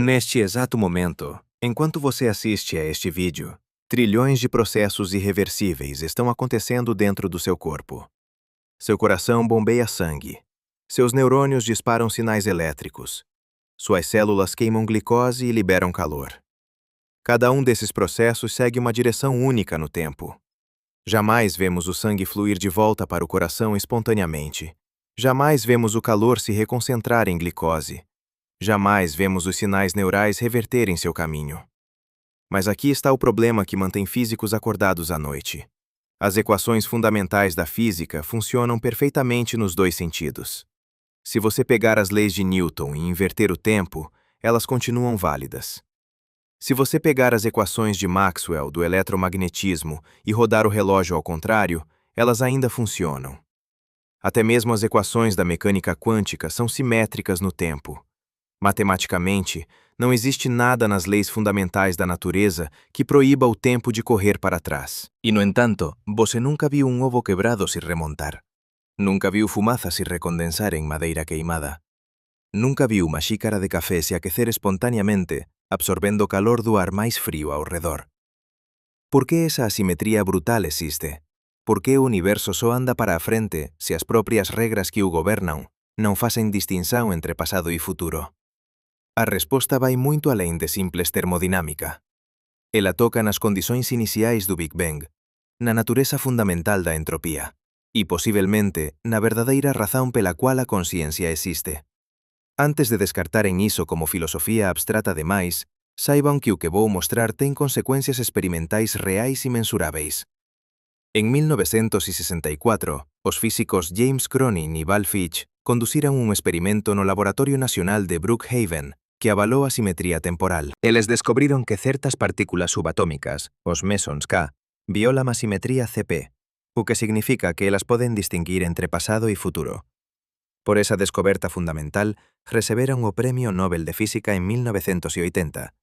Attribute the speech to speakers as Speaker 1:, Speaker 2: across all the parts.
Speaker 1: Neste exato momento, enquanto você assiste a este vídeo, trilhões de processos irreversíveis estão acontecendo dentro do seu corpo. Seu coração bombeia sangue. Seus neurônios disparam sinais elétricos. Suas células queimam glicose e liberam calor. Cada um desses processos segue uma direção única no tempo. Jamais vemos o sangue fluir de volta para o coração espontaneamente. Jamais vemos o calor se reconcentrar em glicose. Jamais vemos os sinais neurais reverterem seu caminho. Mas aqui está o problema que mantém físicos acordados à noite. As equações fundamentais da física funcionam perfeitamente nos dois sentidos. Se você pegar as leis de Newton e inverter o tempo, elas continuam válidas. Se você pegar as equações de Maxwell do eletromagnetismo e rodar o relógio ao contrário, elas ainda funcionam. Até mesmo as equações da mecânica quântica são simétricas no tempo. Matematicamente, não existe nada nas leis fundamentais da natureza que proíba o tempo de correr para trás.
Speaker 2: E, no entanto, você nunca viu um ovo quebrado se remontar. Nunca viu fumaça se recondensar em madeira queimada. Nunca viu uma xícara de café se aquecer espontaneamente, absorvendo o calor do ar mais frio ao redor. Por que essa asimetria brutal existe? Por que o universo só anda para a frente se as próprias regras que o governam não fazem distinção entre passado e futuro? A resposta vai muito além de simples termodinâmica. Ela toca nas condições iniciais do Big Bang, na natureza fundamental da entropia, e possivelmente na verdadeira razão pela qual a consciência existe. Antes de descartarem isso como filosofia abstrata demais, saibam que o que vou mostrar tem consequências experimentais reais e mensuráveis. Em 1964, os físicos James Cronin e Val Fitch conduciram um experimento no Laboratório Nacional de Brookhaven que avalou a simetría temporal. Eles descubriron que certas partículas subatómicas, os mesons K, violan a simetría CP, o que significa que elas poden distinguir entre pasado e futuro. Por esa descoberta fundamental, receberon o Premio Nobel de Física en 1980.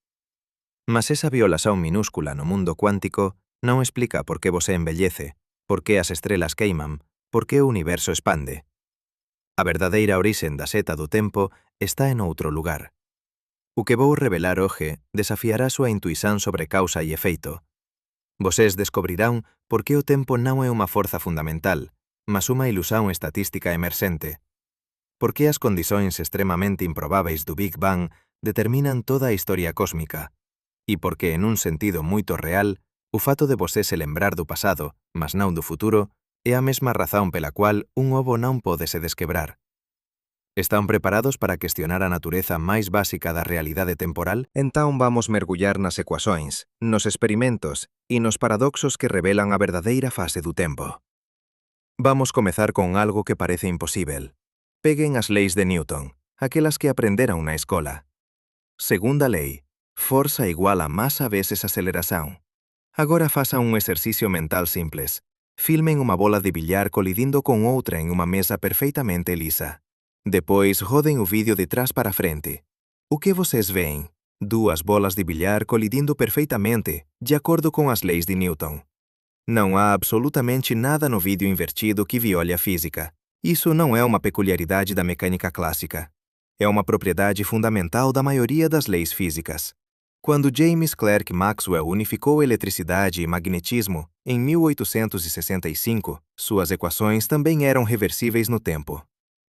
Speaker 2: Mas esa violación minúscula no mundo cuántico non explica por que você envellece, por que as estrelas queiman, por que o universo expande. A verdadeira orixen da seta do tempo está en outro lugar. O que vou revelar hoxe desafiará súa intuición sobre causa e efeito. Vocês descobrirán por que o tempo non é unha forza fundamental, mas unha ilusión estatística emerxente. Por que as condições extremamente improbáveis do Big Bang determinan toda a historia cósmica, e por que, en un sentido moito real, o fato de você se lembrar do pasado, mas non do futuro, é a mesma razón pela cual un ovo non pode se desquebrar. Están preparados para cuestionar a natureza máis básica da realidade temporal? Entón vamos mergullar nas ecuações, nos experimentos e nos paradoxos que revelan a verdadeira fase do tempo. Vamos comezar con algo que parece imposível. Peguen as leis de Newton, aquelas que aprenderon na escola. Segunda lei, forza igual a masa veces aceleración. Agora façan un exercicio mental simples. Filmen unha bola de billar colidindo con outra en unha mesa perfeitamente lisa. Depois, rodem o vídeo de trás para frente. O que vocês veem? Duas bolas de bilhar colidindo perfeitamente, de acordo com as leis de Newton. Não há absolutamente nada no vídeo invertido que viole a física. Isso não é uma peculiaridade da mecânica clássica. É uma propriedade fundamental da maioria das leis físicas. Quando James Clerk Maxwell unificou eletricidade e magnetismo, em 1865, suas equações também eram reversíveis no tempo.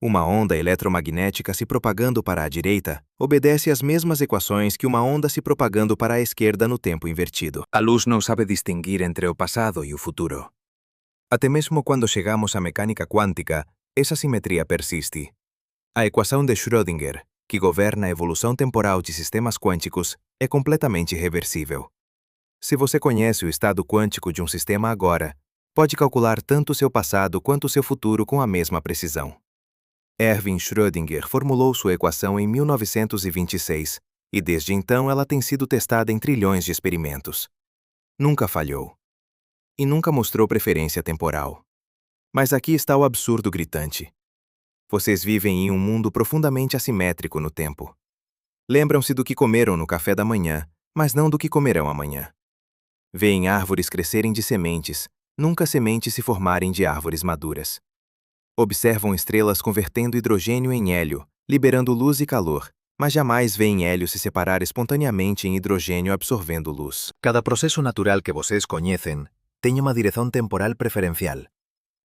Speaker 2: Uma onda eletromagnética se propagando para a direita obedece às mesmas equações que uma onda se propagando para a esquerda no tempo invertido. A luz não sabe distinguir entre o passado e o futuro. Até mesmo quando chegamos à mecânica quântica, essa simetria persiste. A equação de Schrödinger, que governa a evolução temporal de sistemas quânticos, é completamente reversível. Se você conhece o estado quântico de um sistema agora, pode calcular tanto seu passado quanto seu futuro com a mesma precisão. Erwin Schrödinger formulou sua equação em 1926, e desde então ela tem sido testada em trilhões de experimentos. Nunca falhou. E nunca mostrou preferência temporal. Mas aqui está o absurdo gritante. Vocês vivem em um mundo profundamente assimétrico no tempo. Lembram-se do que comeram no café da manhã, mas não do que comerão amanhã. Veem árvores crescerem de sementes, nunca sementes se formarem de árvores maduras. Observam estrelas convertendo hidrogênio em hélio, liberando luz e calor, mas jamais veem hélio se separar espontaneamente em hidrogênio absorvendo luz. Cada processo natural que vocês conhecem tem uma direção temporal preferencial.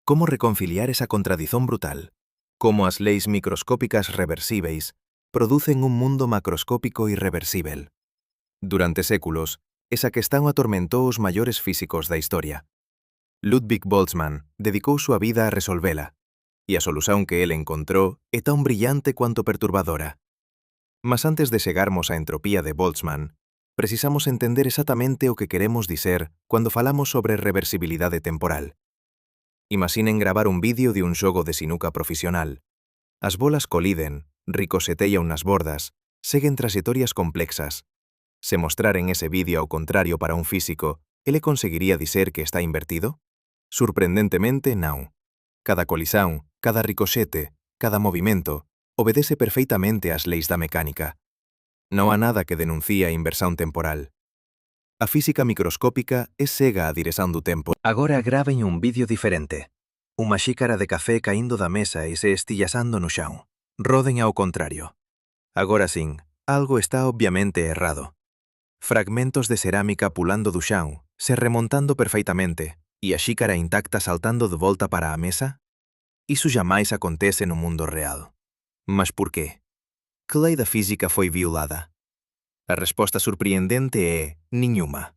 Speaker 2: Como reconciliar essa contradição brutal? Como as leis microscópicas reversíveis producen un mundo macroscópico irreversível. Durante séculos, esa questão atormentou os maiores físicos da historia. Ludwig Boltzmann dedicou súa vida a resolvela, e a solución que ele encontrou é tão brillante quanto perturbadora. Mas antes de chegarmos á entropía de Boltzmann, precisamos entender exactamente o que queremos dizer cando falamos sobre reversibilidade temporal. Imaginen gravar un vídeo de un xogo de sinuca profesional. As bolas coliden, ricosetean nas bordas, seguen traxectorias complexas. Se mostraren ese vídeo ao contrario para un físico, ele conseguiría dizer que está invertido? Sorprendentemente, non. Cada colisão, cada ricoxete, cada movimento, obedece perfeitamente ás leis da mecánica. Non há nada que denuncie a inversión temporal. A física microscópica é cega á direção do tempo. Agora graven un vídeo diferente. Unha xícara de café caindo da mesa e se estillasando no xao. Roden ao contrario. Agora sin, algo está obviamente errado. Fragmentos de cerámica pulando do xao, se remontando perfeitamente, e a xícara intacta saltando de volta para a mesa? Iso jamais acontece no mundo real. Mas por qué? Que lei da física foi violada? A resposta surpreendente é nenhuma.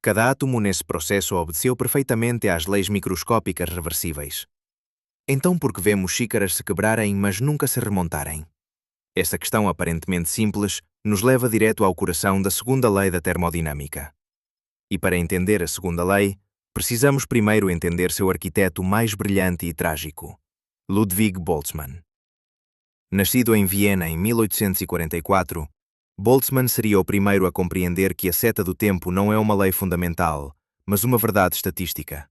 Speaker 2: Cada átomo nesse processo obedeceu perfeitamente às leis microscópicas reversíveis. Então por que vemos xícaras se quebrarem, mas nunca se remontarem? Essa questão aparentemente simples nos leva direto ao coração da segunda lei da termodinâmica. E para entender a segunda lei, precisamos primeiro entender seu arquiteto mais brilhante e trágico, Ludwig Boltzmann. Nascido em Viena em 1844, Boltzmann seria o primeiro a compreender que a seta do tempo não é uma lei fundamental, mas uma verdade estatística.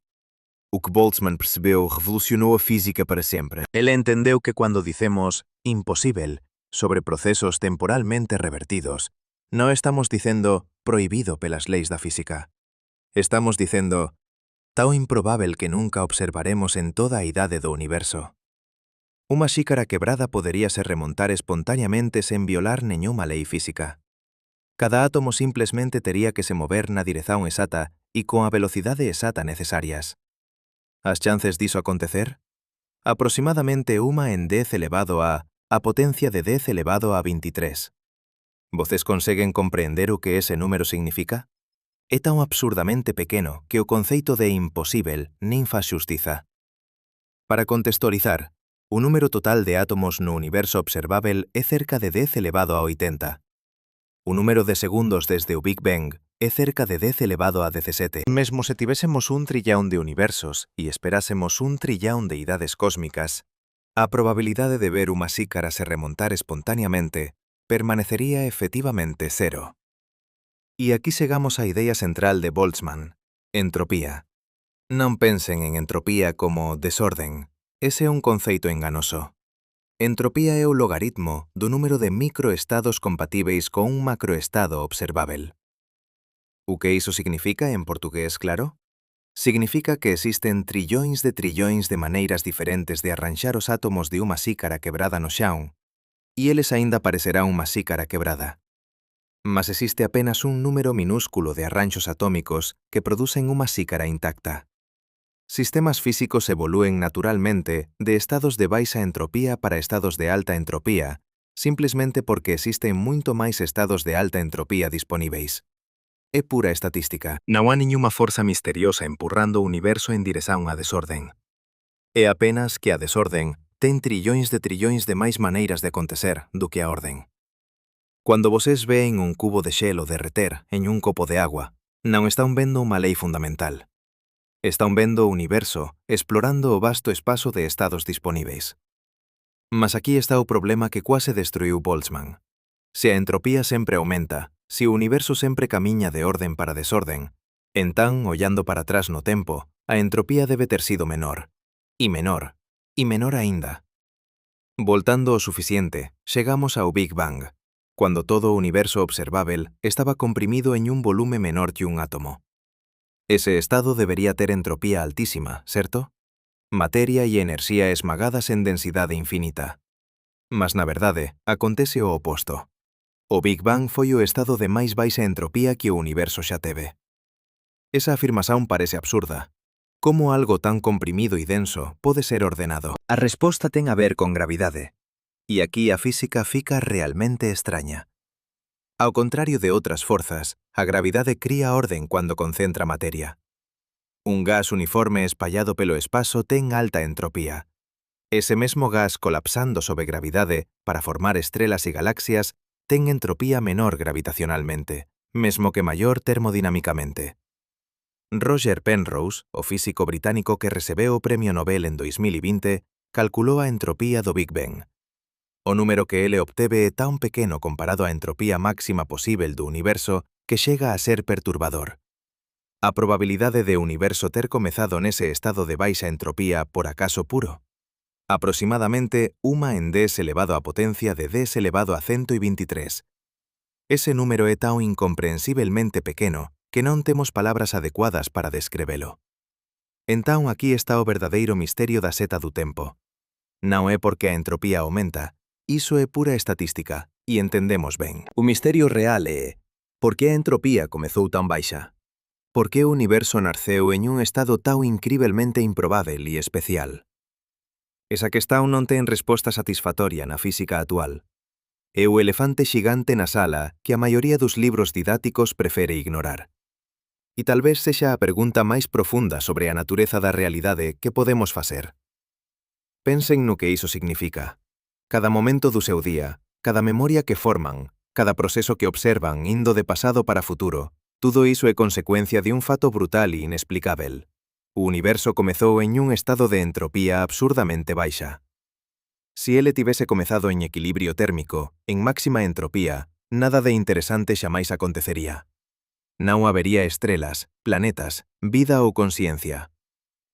Speaker 2: O que Boltzmann percebeu revolucionou a física para sempre. Ele entendeu que quando dizemos impossível sobre processos temporalmente revertidos, não estamos dizendo proibido pelas leis da física. Estamos dizendo tão improvável que nunca observaremos en toda a idade do universo. Uma xícara quebrada podería se remontar espontaneamente sen violar nenhuma lei física. Cada átomo simplesmente tería que se mover na dirección exata e con a velocidade exata necesarias. As chances diso acontecer? Aproximadamente 1 en 10 elevado a potencia de 10 elevado a 23. Voces conseguen compreender o que ese número significa? É tan absurdamente pequeno que o conceito de imposível nin faz xustiza. Para contextualizar, o número total de átomos no universo observável é cerca de 10 elevado a 80. O número de segundos desde o Big Bang é cerca de 10 elevado a 17. Mesmo se tivésemos 1 trillón de universos e esperásemos 1 trillón de idades cósmicas, a probabilidade de ver unha xícara se remontar espontaneamente permanecería efectivamente cero. E aquí chegamos á idea central de Boltzmann, entropía. Non pensen en entropía como desorden. Ese é un conceito enganoso. Entropía é o logaritmo do número de microestados compatíveis con un macroestado observável. O que iso significa en portugués claro? Significa que existen trillóns de maneiras diferentes de arranxar os átomos de unha xícara quebrada no xao, e eles aínda parecerá unha xícara quebrada. Mas existe apenas un número minúsculo de arranxos atómicos que producen unha xícara intacta. Sistemas físicos evolúen naturalmente de estados de baixa entropía para estados de alta entropía, simplesmente porque existen moito máis estados de alta entropía disponíveis. É pura estatística. Non há nenhuma forza misteriosa empurrando o universo en dirección á desorden. É apenas que a desorden ten trillóns de máis maneiras de acontecer do que a orden. Cuando vocês ven un cubo de xelo derreter en un copo de agua, non están vendo unha lei fundamental. Están vendo o universo explorando o vasto espazo de estados disponíveis. Mas aquí está o problema que quase destruiu Boltzmann. Se a entropía sempre aumenta, se o universo sempre camiña de orden para desorden, entón, ollando para atrás no tempo, a entropía debe ter sido menor. E menor. E menor aínda. Voltando o suficiente, chegamos ao Big Bang, cuando todo o universo observável estaba comprimido en un volume menor que un átomo. Ese estado debería ter entropía altísima, certo? Materia e enerxía esmagadas en densidade infinita. Mas na verdade, acontece o oposto. O Big Bang foi o estado de máis baixa entropía que o universo xa teve. Esa afirmación parece absurda. Como algo tan comprimido e denso pode ser ordenado? A resposta ten a ver con gravidade. E aquí a física fica realmente extraña. Ao contrario de outras forzas, a gravidade cría orden cando concentra materia. Un gas uniforme espallado pelo espazo ten alta entropía. Ese mesmo gas colapsando sob gravidade para formar estrelas e galaxias ten entropía menor gravitacionalmente, mesmo que maior termodinámicamente. Roger Penrose, o físico británico que recebeu o Premio Nobel en 2020, calculou a entropía do Big Bang. O número que ele obteve é tan pequeno comparado á entropía máxima posíbel do universo que chega a ser perturbador. A probabilidade de o universo ter comezado nese estado de baixa entropía por acaso puro? Aproximadamente 1 en 10 elevado a potencia de 10 elevado a 123. Ese número é tan incomprensiblemente pequeno que non temos palabras adecuadas para descrevelo. Entón aquí está o verdadeiro misterio da seta do tempo. Non é porque a entropía aumenta, iso é pura estatística, e entendemos ben. O misterio real é por que a entropía comezou tan baixa? Por que o universo narceu en un estado tan incrivelmente improbável e especial? Esa questão non ten resposta satisfactoria na física actual. É o elefante xigante na sala que a maioría dos libros didácticos prefere ignorar. E talvez sexa a pregunta máis profunda sobre a natureza da realidade que podemos facer. Pensen no que iso significa. Cada momento do seu día, cada memoria que forman, cada proceso que observan indo de pasado para futuro, tudo iso é consecuencia de un fato brutal e inexplicável. O universo comezou en un estado de entropía absurdamente baixa. Si ele tivese comezado en equilibrio térmico, en máxima entropía, nada de interesante xamais acontecería. Non habería estrelas, planetas, vida ou consciencia.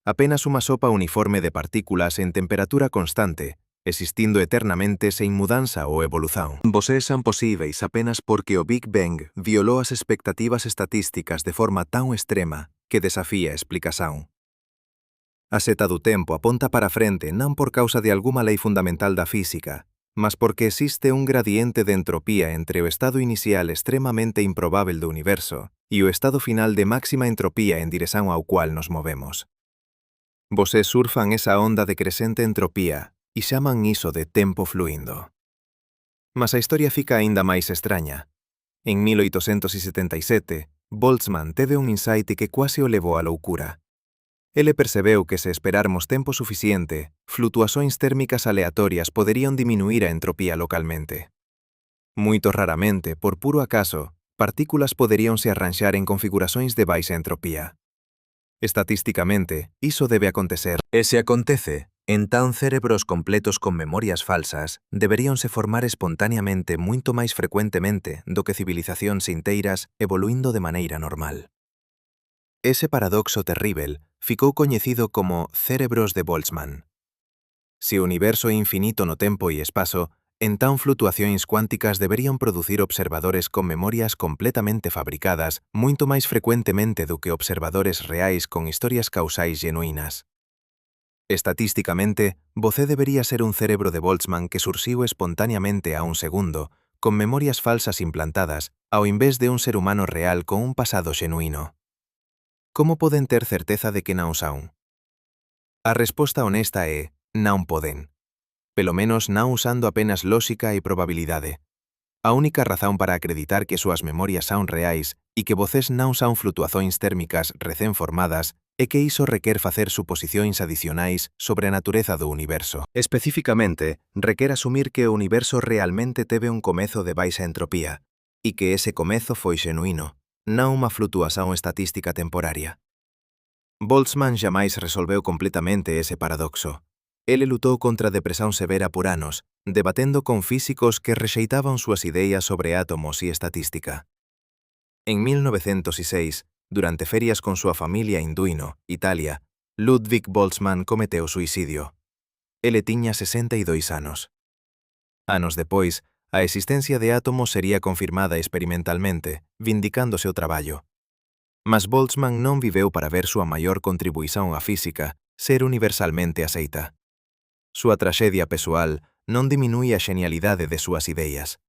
Speaker 2: Apenas unha sopa uniforme de partículas en temperatura constante, existindo eternamente sen mudanza ou evolución. Voces son posíveis apenas porque o Big Bang violou as expectativas estatísticas de forma tan extrema que desafía a explicación. A seta do tempo aponta para frente non por causa de algunha lei fundamental da física, mas porque existe un gradiente de entropía entre o estado inicial extremamente improbável do universo e o estado final de máxima entropía en dirección ao cual nos movemos. Voces surfan esa onda de crecente entropía e chaman iso de tempo fluindo. Mas a historia fica aínda máis extraña. En 1877, Boltzmann teve un insight que quase o levou á loucura. Ele percebeu que se esperarmos tempo suficiente, flutuacións térmicas aleatorias poderían diminuir a entropía localmente. Moito raramente, por puro acaso, partículas poderíanse arranxar en configuracións de baixa entropía. Estatísticamente, iso debe acontecer. E se acontece, entón cerebros completos con memorias falsas deberíanse formar espontaneamente moito máis frecuentemente do que civilizacións inteiras evoluindo de maneira normal. Ese paradoxo terrível ficou coñecido como cerebros de Boltzmann. Se o universo é infinito no tempo e espazo, entón flutuacións cuánticas deberían producir observadores con memorias completamente fabricadas moito máis frecuentemente do que observadores reais con historias causais genuínas. Estatísticamente, você debería ser un cerebro de Boltzmann que surxiu espontaneamente a un segundo, con memorias falsas implantadas, ao invés de un ser humano real con un pasado genuíno. Como poden ter certeza de que non son? A resposta honesta é non poden. Pelo menos non usando apenas lógica e probabilidade. A única razón para acreditar que súas memorias son reais e que voces non son flutuacións térmicas recén formadas é que iso requer facer suposicións adicionais sobre a natureza do universo. Especificamente, requer asumir que o universo realmente teve un comezo de baixa entropía e que ese comezo foi xenuíno, non unha flutuación estatística temporaria. Boltzmann xamais resolveu completamente ese paradoxo. Ele lutou contra a depresión severa por anos, debatendo con físicos que rexeitaban súas ideas sobre átomos e estatística. En 1906, durante ferias con súa familia en Duino, Italia, Ludwig Boltzmann cometeu suicidio. Ele tiña 62 anos. Anos depois, a existencia de átomos sería confirmada experimentalmente, vindicándose o traballo. Mas Boltzmann non viveu para ver súa maior contribuición á física ser universalmente aceita. Súa traxedia pessoal non diminúe a xenialidade de súas ideas.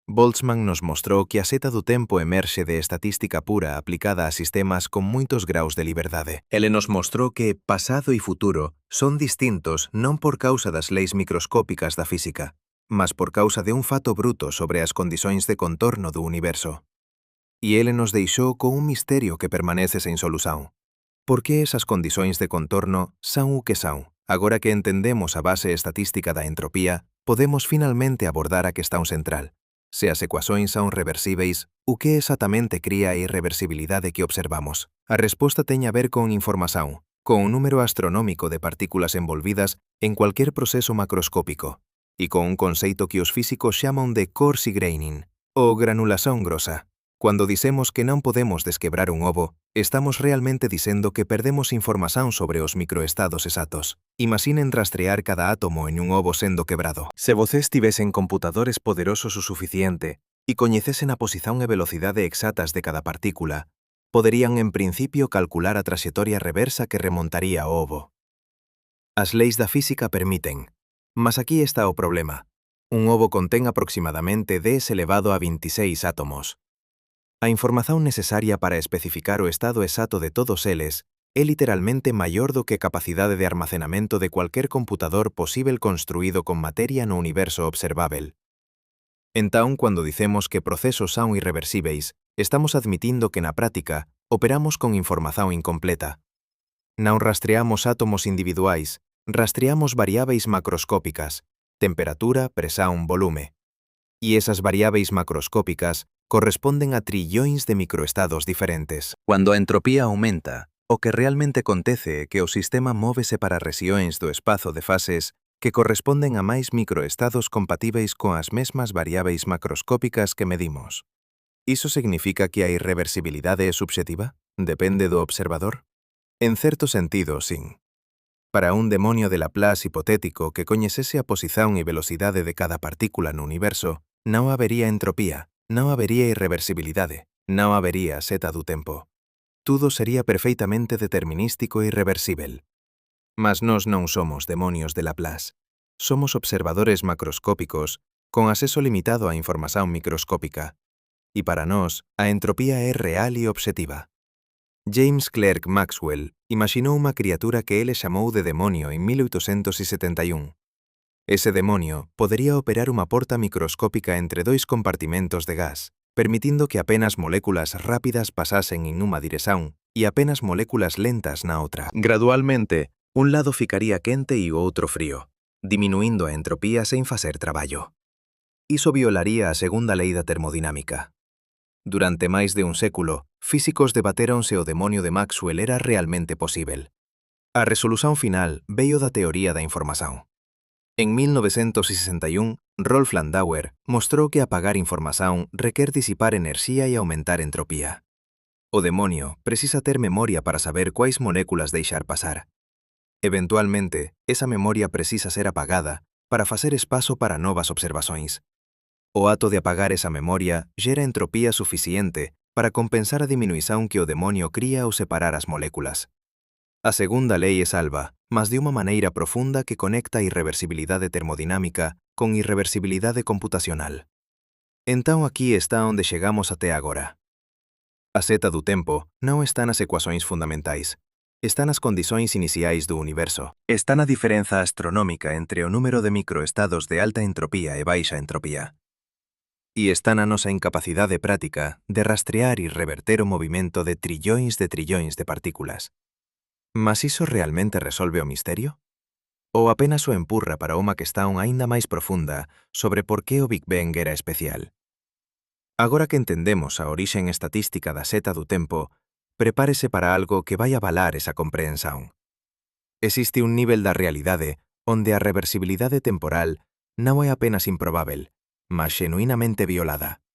Speaker 2: Boltzmann nos mostrou que a seta do tempo emerxe de estatística pura aplicada a sistemas con moitos graus de liberdade. Ele nos mostrou que pasado e futuro son distintos non por causa das leis microscópicas da física, mas por causa de un fato bruto sobre as condicións de contorno do universo. E ele nos deixou con un misterio que permanece sen solución. Por que esas condicións de contorno son o que son? Agora que entendemos a base estatística da entropía, podemos finalmente abordar a questão central. Se as ecuações son reversibles, o que exactamente cría a irreversibilidade que observamos? A resposta ten a ver con información, con un número astronómico de partículas envolvidas en cualquier proceso macroscópico, e con un conceito que os físicos chaman de coarse graining, ou granulación grosa. Cuando dicemos que non podemos desquebrar un ovo, estamos realmente dicendo que perdemos información sobre os microestados exactos. Imaginen rastrear cada átomo en un ovo sendo quebrado. Se voces tivesen computadores poderosos o suficiente e coñecesen a posición e velocidade exactas de cada partícula, poderían en principio calcular a traxectoria reversa que remontaría o ovo. As leis da física permiten, mas aquí está o problema. Un ovo contén aproximadamente 10 elevado a 26 átomos. A información necesaria para especificar o estado exacto de todos eles é literalmente maior do que a capacidade de armacenamento de cualquier computador posível construído con materia no universo observável. Entón, cuando dicemos que procesos son irreversibles, estamos admitindo que na práctica operamos con información incompleta. Non rastreamos átomos individuais, rastreamos variáveis macroscópicas, temperatura, presión, volume. E esas variáveis macroscópicas corresponden a trillóns de microestados diferentes. Cuando a entropía aumenta, o que realmente acontece é que o sistema móvese para rexións do espazo de fases que corresponden a máis microestados compatíveis coas mesmas variáveis macroscópicas que medimos. Iso significa que a irreversibilidade é subxetiva? Depende do observador? En certo sentido, sin. Para un demonio de Laplace hipotético que coñecese a posición e velocidade de cada partícula no universo, non habería entropía, non habería irreversibilidade, non habería seta do tempo. Tudo sería perfeitamente determinístico e irreversible. Mas nós non somos demonios de Laplace. Somos observadores macroscópicos con acceso limitado á información microscópica. E para nós, a entropía é real e obxectiva. James Clerk Maxwell imaxinou unha criatura que ele chamou de demonio en 1871. Ese demonio podería operar unha porta microscópica entre dois compartimentos de gas, permitindo que apenas moléculas rápidas pasasen en unha dirección e apenas moléculas lentas na outra. Gradualmente, un lado ficaría quente e o outro frío, diminuindo a entropía sen facer traballo. Iso violaría a segunda lei da termodinámica. Durante máis de un século, físicos debateron se o demonio de Maxwell era realmente posível. A resolución final veio da teoría da información. En 1961, Rolf Landauer mostrou que apagar información requer disipar enerxía e aumentar entropía. O demonio precisa ter memoria para saber quais moléculas deixar pasar. Eventualmente, esa memoria precisa ser apagada para facer espazo para novas observacións. O ato de apagar esa memoria gera entropía suficiente para compensar a diminuición que o demonio cría ao separar as moléculas. A segunda lei é salva, mas de unha maneira profunda que conecta a irreversibilidade termodinámica con irreversibilidade computacional. Entón aquí está onde chegamos até agora. A seta do tempo non está nas ecuacións fundamentais, está nas condicións iniciais do universo. Está na diferenza astronómica entre o número de microestados de alta entropía e baixa entropía. E está na nosa incapacidade práctica de rastrear e reverter o movimento de trillóns de partículas. Mas iso realmente resolve o misterio? Ou apenas o empurra para unha questão aínda máis profunda sobre por que o Big Bang era especial? Agora que entendemos a orixen estatística da seta do tempo, prepárese para algo que vai avalar esa compreensón. Existe un nivel da realidade onde a reversibilidade temporal non é apenas improbável, mas xenuinamente violada.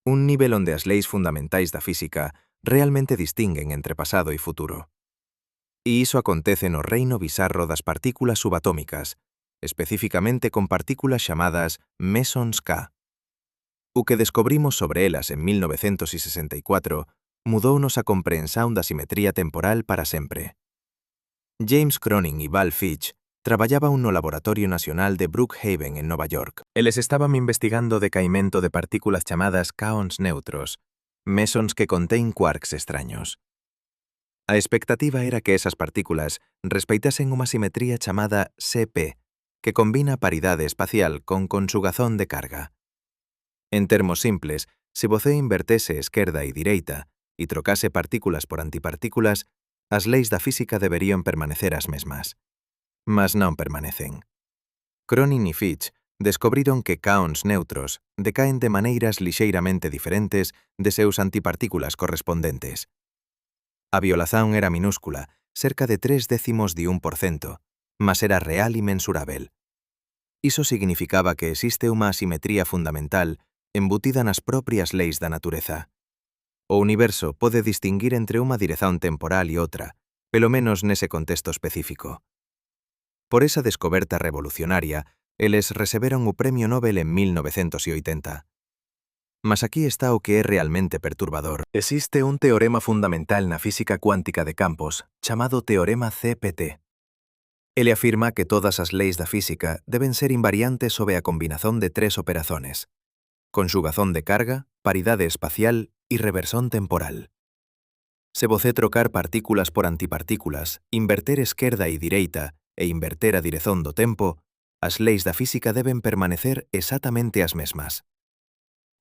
Speaker 2: Un nivel onde as leis fundamentais da física realmente distinguen entre pasado e futuro. E iso acontece no reino bizarro das partículas subatómicas, especificamente con partículas chamadas mesons K. O que descobrimos sobre elas en 1964 mudounos a comprensión da simetría temporal para sempre. James Cronin e Val Fitch traballaban no Laboratorio Nacional de Brookhaven en Nova York. Eles estaban investigando o decaimento de partículas chamadas kaons neutros, mesons que contén quarks extraños. A expectativa era que esas partículas respeitasen unha simetría chamada CP, que combina paridade espacial con conxugazón de carga. En termos simples, se você invertese esquerda e direita e trocase partículas por antipartículas, as leis da física deberían permanecer as mesmas. Mas non permanecen. Cronin e Fitch descubriron que kaons neutros decaen de maneiras lixeiramente diferentes de seus antipartículas correspondentes. A violación era minúscula, cerca de 0,3%, mas era real e mensurável. Iso significaba que existe unha asimetría fundamental embutida nas propias leis da natureza. O universo pode distinguir entre unha direzón temporal e outra, pelo menos nese contexto específico. Por esa descoberta revolucionaria, eles receberon o Premio Nobel en 1980. Mas aquí está o que é realmente perturbador. Existe un teorema fundamental na física cuántica de campos, chamado teorema CPT. Ele afirma que todas as leis da física deben ser invariantes sob a combinación de 3 operazones: conxugazón de carga, paridade espacial e reversón temporal. Se você trocar partículas por antipartículas, inverter esquerda e direita e inverter a direzón do tempo, as leis da física deben permanecer exactamente as mesmas.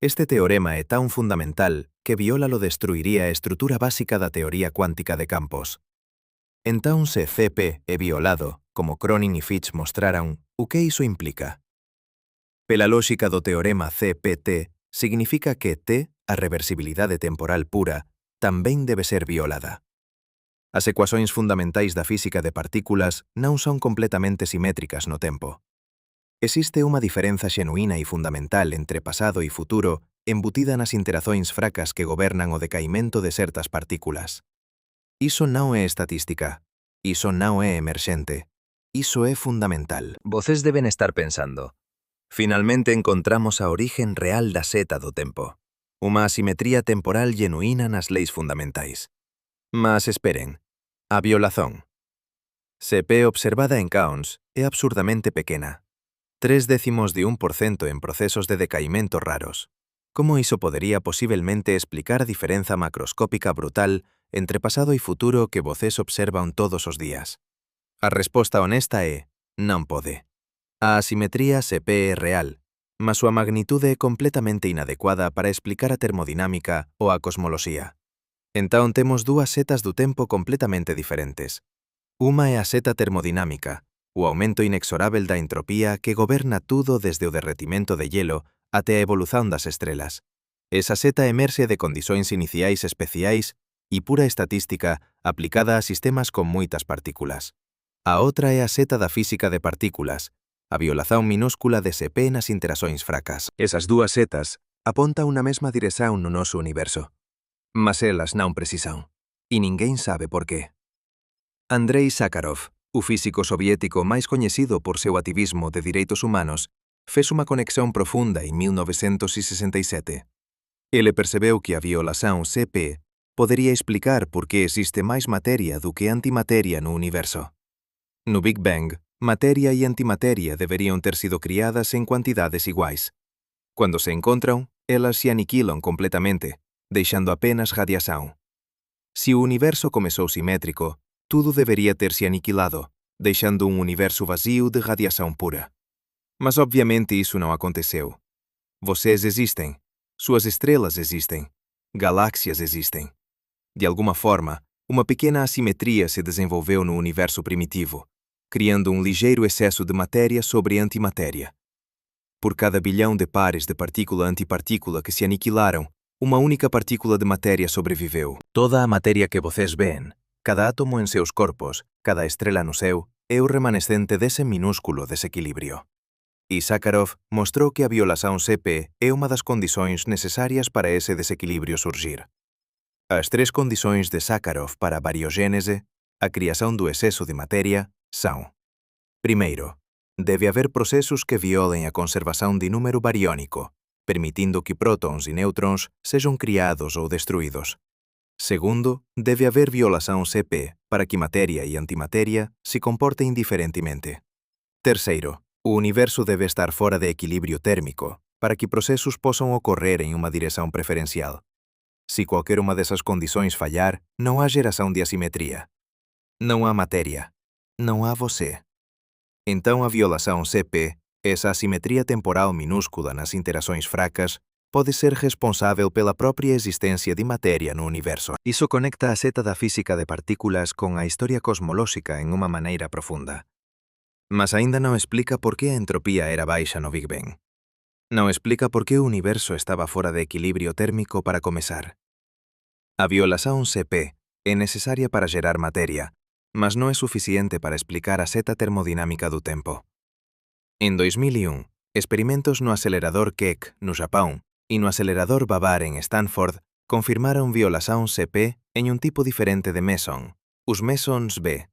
Speaker 2: Este teorema é tan fundamental que viólalo destruiría a estrutura básica da teoría cuántica de campos. Entón, se CP é violado, como Cronin e Fitch mostraran, o que iso implica? Pela lógica do teorema CPT, significa que T, a reversibilidade temporal pura, tamén debe ser violada. As ecuacións fundamentais da física de partículas non son completamente simétricas no tempo. Existe unha diferenza xenuína e fundamental entre pasado e futuro embutida nas interazóns fracas que gobernan o decaimento de certas partículas. Iso non é estatística. Iso non é emerxente. Iso é fundamental. Vocês deben estar pensando: finalmente encontramos a origen real da seta do tempo. Unha asimetría temporal genuína nas leis fundamentais. Mas esperen, a violazón. CP observada en kaons é absurdamente pequena. 0,3% en procesos de decaimento raros. Como iso podería posiblemente explicar a diferenza macroscópica brutal entre pasado e futuro que vocês observan todos os días? A resposta honesta é: non pode. A asimetría CP é real, mas súa magnitude é completamente inadecuada para explicar a termodinámica ou a cosmoloxía. Entón temos dúas setas do tempo completamente diferentes. Unha é a seta termodinámica, o aumento inexorável da entropía que goberna tudo desde o derretimento de hielo até a evolución das estrelas. Esa seta emerxe de condicións iniciais especiais e pura estatística aplicada a sistemas con moitas partículas. A outra é a seta da física de partículas, a violación minúscula de CP nas interazóns fracas. Esas dúas setas apontan unha mesma dirección no noso universo. Mas elas non precisan, e ninguén sabe por qué. Andrei Sakharov, o físico soviético máis coñecido por seu activismo de direitos humanos, fez unha conexión profunda en 1967. Ele percebeu que a violación CP podería explicar por que existe máis materia do que antimateria no universo. No Big Bang, materia e antimateria deberían ter sido criadas en cuantidades iguais. Cando se encontran, elas se aniquilan completamente, deixando apenas radiación. Se o universo comezou simétrico, tudo debería terse aniquilado, deixando un universo vazio de radiación pura. Mas obviamente iso non aconteceu. Vocês existem, suas estrelas existem, galáxias existem. De alguma forma, uma pequena assimetria se desenvolveu no universo primitivo, criando um ligeiro excesso de matéria sobre antimatéria. Por cada bilhão de pares de partícula-antipartícula que se aniquilaram, uma única partícula de matéria sobreviveu. Toda a matéria que vocês veem, cada átomo em seus corpos, cada estrela no céu, é o remanescente desse minúsculo desequilíbrio. E Sakharov mostrou que a violação CP é uma das condições necessárias para esse desequilíbrio surgir. As três condições de Sakharov para a bariogênese, a criação do excesso de matéria, são: primeiro, deve haver processos que violem a conservação de número bariônico, permitindo que prótons e nêutrons sejam criados ou destruídos. Segundo, deve haver violação CP para que matéria e antimatéria se comportem diferentemente.
Speaker 1: Terceiro, o universo debe estar fora de equilíbrio térmico para que processos possam ocorrer em uma direção preferencial. Se qualquer uma dessas condições falhar, não há geração de assimetria. Não há matéria. Não há você. Então a violação CP, essa assimetria temporal minúscula nas interações fracas, pode ser responsável pela própria existência de matéria no universo. Isso conecta a seta da física de partículas com a história cosmolóxica em uma maneira profunda. Mas ainda não explica por que a entropia era baixa no Big Bang. Não explica por que o universo estava fora de equilíbrio térmico para começar. A violação CP é necessária para gerar matéria, mas não é suficiente para explicar a seta termodinámica do tempo. Em 2001, experimentos no acelerador Keck, no Japão, e no acelerador Babar em Stanford confirmaram violação CP em um tipo diferente de meson, os mesons B.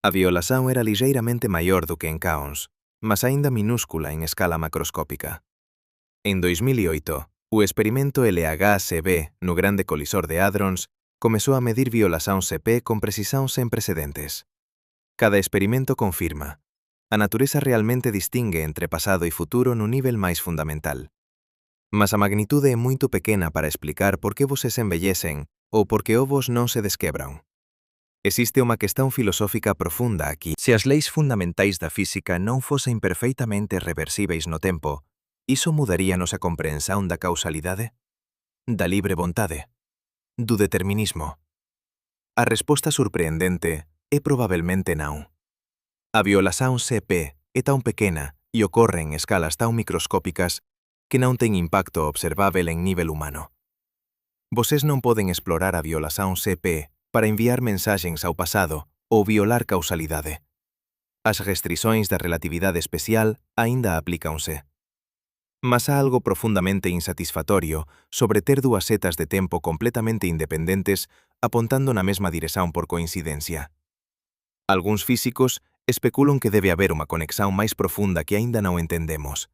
Speaker 1: A violação era ligeiramente maior do que em kaons, mas ainda minúscula em escala macroscópica. Em 2008, o experimento LHCb no Grande Colisor de Hadrons começou a medir violação CP com precisão sem precedentes. Cada experimento confirma. A natureza realmente distingue entre passado e futuro no nível mais fundamental. Mas a magnitude é muito pequena para explicar por que vocês envelhecem ou por que ovos não se desquebram. Existe uma questão filosófica profunda aqui. Se as leis fundamentais da física não fossem perfeitamente reversíveis no tempo, isso mudaria nossa compreensão da causalidade? Da livre vontade? Do determinismo? A resposta surpreendente é provavelmente não. A violação CP é tão pequena e ocorre em escalas tão microscópicas que não tem impacto observável em nível humano. Vocês não podem explorar a violação CP para enviar mensagens ao passado ou violar causalidade. As restrições da relatividade especial ainda aplicam-se. Mas há algo profundamente insatisfatório sobre ter duas setas de tempo completamente independentes apontando na mesma direção por coincidência. Alguns físicos especulam que deve haver uma conexão mais profunda que ainda não entendemos.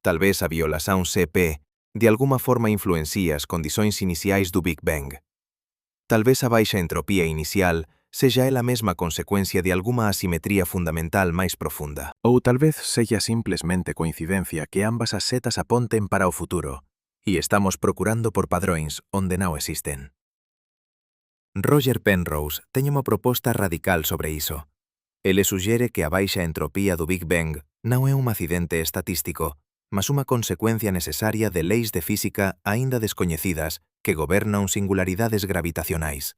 Speaker 1: Talvez a violação CP de alguma forma influencia as condições iniciais do Big Bang. Talvez a baixa entropia inicial seja ela mesma consecuencia de alguma asimetría fundamental máis profunda.
Speaker 2: Ou talvez seja simplesmente coincidencia que ambas as setas aponten para o futuro, e estamos procurando por padrões onde non existen.
Speaker 1: Roger Penrose ten unha proposta radical sobre iso. Ele suxere que a baixa entropía do Big Bang non é un accidente estatístico, mas unha consecuencia necesaria de leis de física aínda descoñecidas que gobernan singularidades gravitacionais.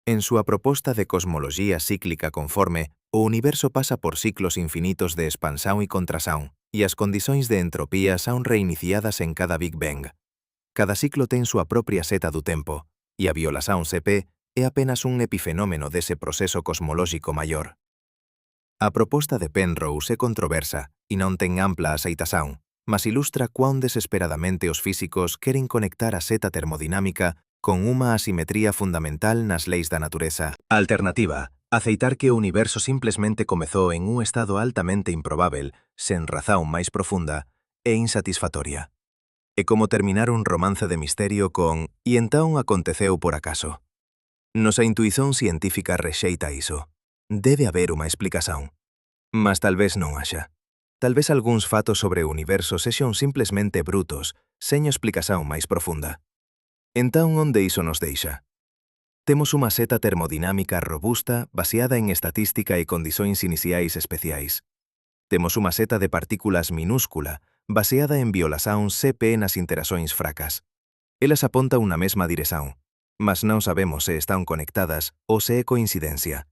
Speaker 1: En súa proposta de cosmoloxía cíclica conforme, o universo pasa por ciclos infinitos de expansión e contrasión, e as condições de entropía son reiniciadas en cada Big Bang. Cada ciclo ten súa propia seta do tempo, e a violación CP é apenas un epifenómeno dese proceso cosmolóxico maior. A proposta de Penrose é controversa e non ten ampla aceitación, mas ilustra cuán desesperadamente os físicos queren conectar a seta termodinámica con unha asimetría fundamental nas leis da natureza.
Speaker 2: A alternativa, aceitar que o universo simplesmente comezou en un estado altamente improbável, sen razón máis profunda, é insatisfactoria. É como terminar un romance de misterio con «e entón aconteceu por acaso». Nosa intuición científica rexeita iso. Debe haber unha explicación. Mas tal vez non haxa. Tal vez algúns fatos sobre o universo sexan simplesmente brutos, sen explicación máis profunda. Entón, onde iso nos deixa? Temos unha seta termodinámica robusta baseada en estatística e condições iniciais especiais. Temos unha seta de partículas minúscula baseada en violación CP nas interaccións fracas. Elas apontan unha mesma dirección, mas non sabemos se están conectadas ou se é coincidencia.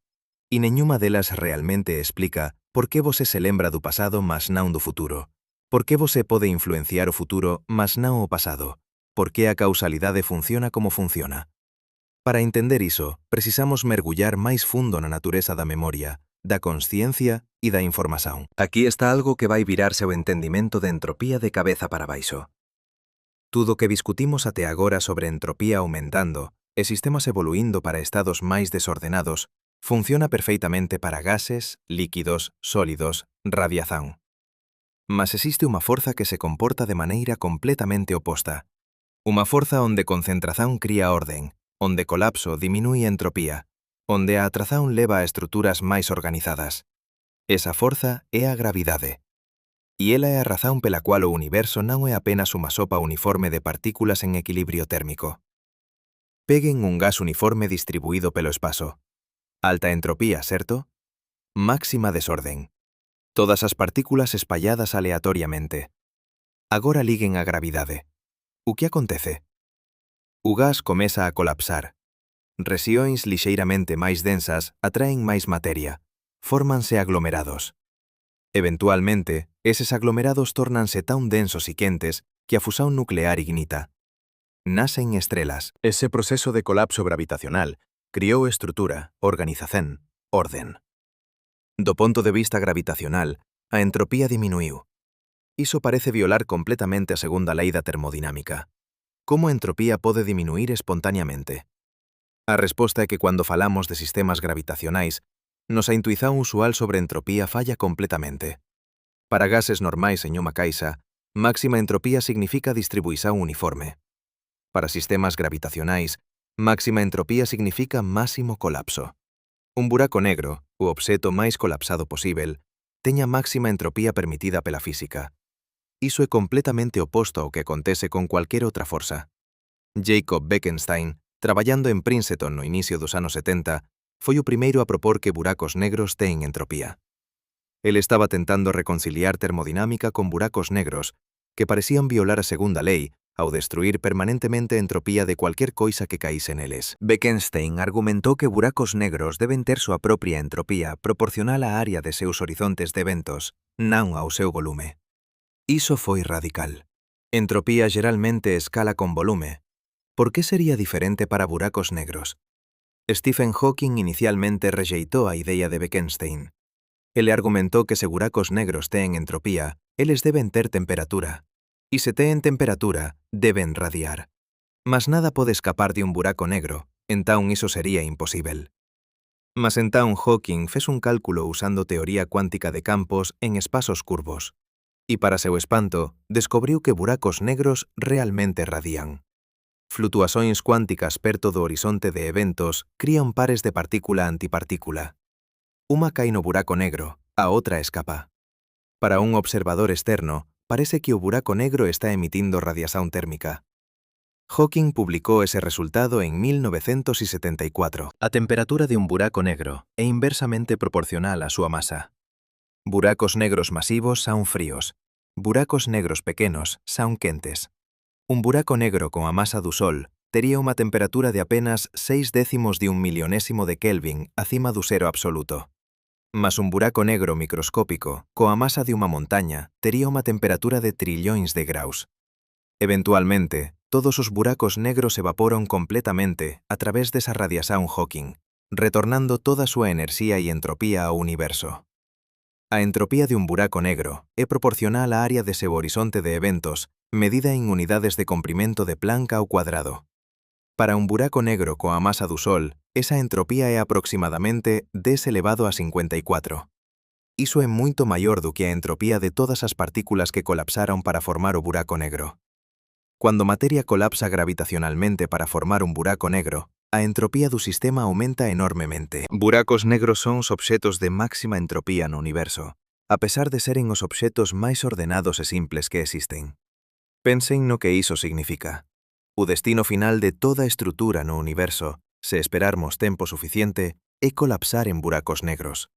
Speaker 2: E nenhuma delas realmente explica por que você se lembra do pasado mas non do futuro. Por que você pode influenciar o futuro mas non o pasado. Por que a causalidade funciona como funciona. Para entender iso, precisamos mergullar máis fundo na natureza da memoria, da consciencia e da información.
Speaker 1: Aquí está algo que vai virarse o entendimento de entropía de cabeza para baixo. Tudo que discutimos até agora sobre entropía aumentando e sistemas evoluindo para estados máis desordenados funciona perfeitamente para gases, líquidos, sólidos, radiación. Mas existe unha forza que se comporta de maneira completamente oposta. Unha forza onde concentración cría orden, onde colapso diminúe entropía, onde a atración leva a estruturas máis organizadas.
Speaker 2: Esa forza é a gravidade. E ela é a razón pela cual o universo non é apenas unha sopa uniforme de partículas en equilibrio térmico. Peguen un gas uniforme distribuído pelo espazo. Alta entropía, certo? Máxima desorden. Todas as partículas espalladas aleatoriamente. Agora liguen a gravidade. O que acontece? O gas comeza a colapsar. Rexións lixeiramente máis densas atraen máis materia. Fórmanse aglomerados. Eventualmente, eses aglomerados tórnanse tan densos e quentes que a fusión nuclear ignita. Nacen estrelas. Ese proceso de colapso gravitacional criou estrutura, organización, orden. Do ponto de vista gravitacional, a entropía diminuiu. Iso parece violar completamente a segunda lei da termodinámica. Como a entropía pode diminuir espontaneamente? A resposta é que cando falamos de sistemas gravitacionais, nosa intuizón usual sobre entropía falla completamente. Para gases normais en unha caixa, máxima entropía significa distribuición uniforme. Para sistemas gravitacionais, máxima entropía significa máximo colapso. Un buraco negro, o obxeto máis colapsado posível, teña máxima entropía permitida pela física. Iso é completamente oposto ao que acontece con cualquier outra forza. Jacob Bekenstein, traballando en Princeton no inicio dos anos 70, foi o primeiro a propor que buracos negros teñen entropía. El estaba tentando reconciliar termodinámica con buracos negros, que parecían violar a segunda lei ao destruir permanentemente a entropía de cualquier coisa que caíse neles. Bekenstein argumentou que buracos negros deben ter súa propia entropía proporcional á área de seus horizontes de eventos, non ao seu volume. Iso foi radical. Entropía geralmente escala con volume. Por que sería diferente para buracos negros? Stephen Hawking inicialmente rexeitou a idea de Bekenstein. Ele argumentou que se buracos negros ten entropía, eles deben ter temperatura. E se ten temperatura, deben radiar. Mas nada pode escapar de un buraco negro, entón iso sería imposível. Mas entón Hawking fez un cálculo usando teoría cuántica de campos en espazos curvos. E para seu espanto, descubriu que buracos negros realmente radian. Flutuações cuánticas perto do horizonte de eventos crían pares de partícula-antipartícula. Unha cae no buraco negro, a outra escapa. Para un observador externo, parece que o buraco negro está emitindo radiación térmica. Hawking publicou ese resultado en 1974. A temperatura de un buraco negro é inversamente proporcional á súa masa. Buracos negros masivos son fríos. Buracos negros pequenos son quentes. Un buraco negro con a masa do Sol tería unha temperatura de apenas 0,6 de un milionésimo de Kelvin acima do cero absoluto. Mas un buraco negro microscópico, coa masa de unha montaña, tería unha temperatura de trillóns de graus. Eventualmente, todos os buracos negros evaporan completamente a través desa radiación Hawking, retornando toda a súa enerxía e entropía ao universo. A entropía de un buraco negro é proporcional á área de seu horizonte de eventos, medida en unidades de comprimento de Planck ao cuadrado. Para un buraco negro coa masa do Sol, esa entropía é aproximadamente 10 elevado a 54. Iso é moito maior do que a entropía de todas as partículas que colapsaron para formar o buraco negro. Cuando materia colapsa gravitacionalmente para formar un buraco negro, a entropía do sistema aumenta enormemente. Buracos negros son os obxetos de máxima entropía no universo, a pesar de seren os obxetos máis ordenados e simples que existen. Pensen no que iso significa. O destino final de toda estrutura no universo, se esperarmos tempo suficiente, é colapsar en buracos negros.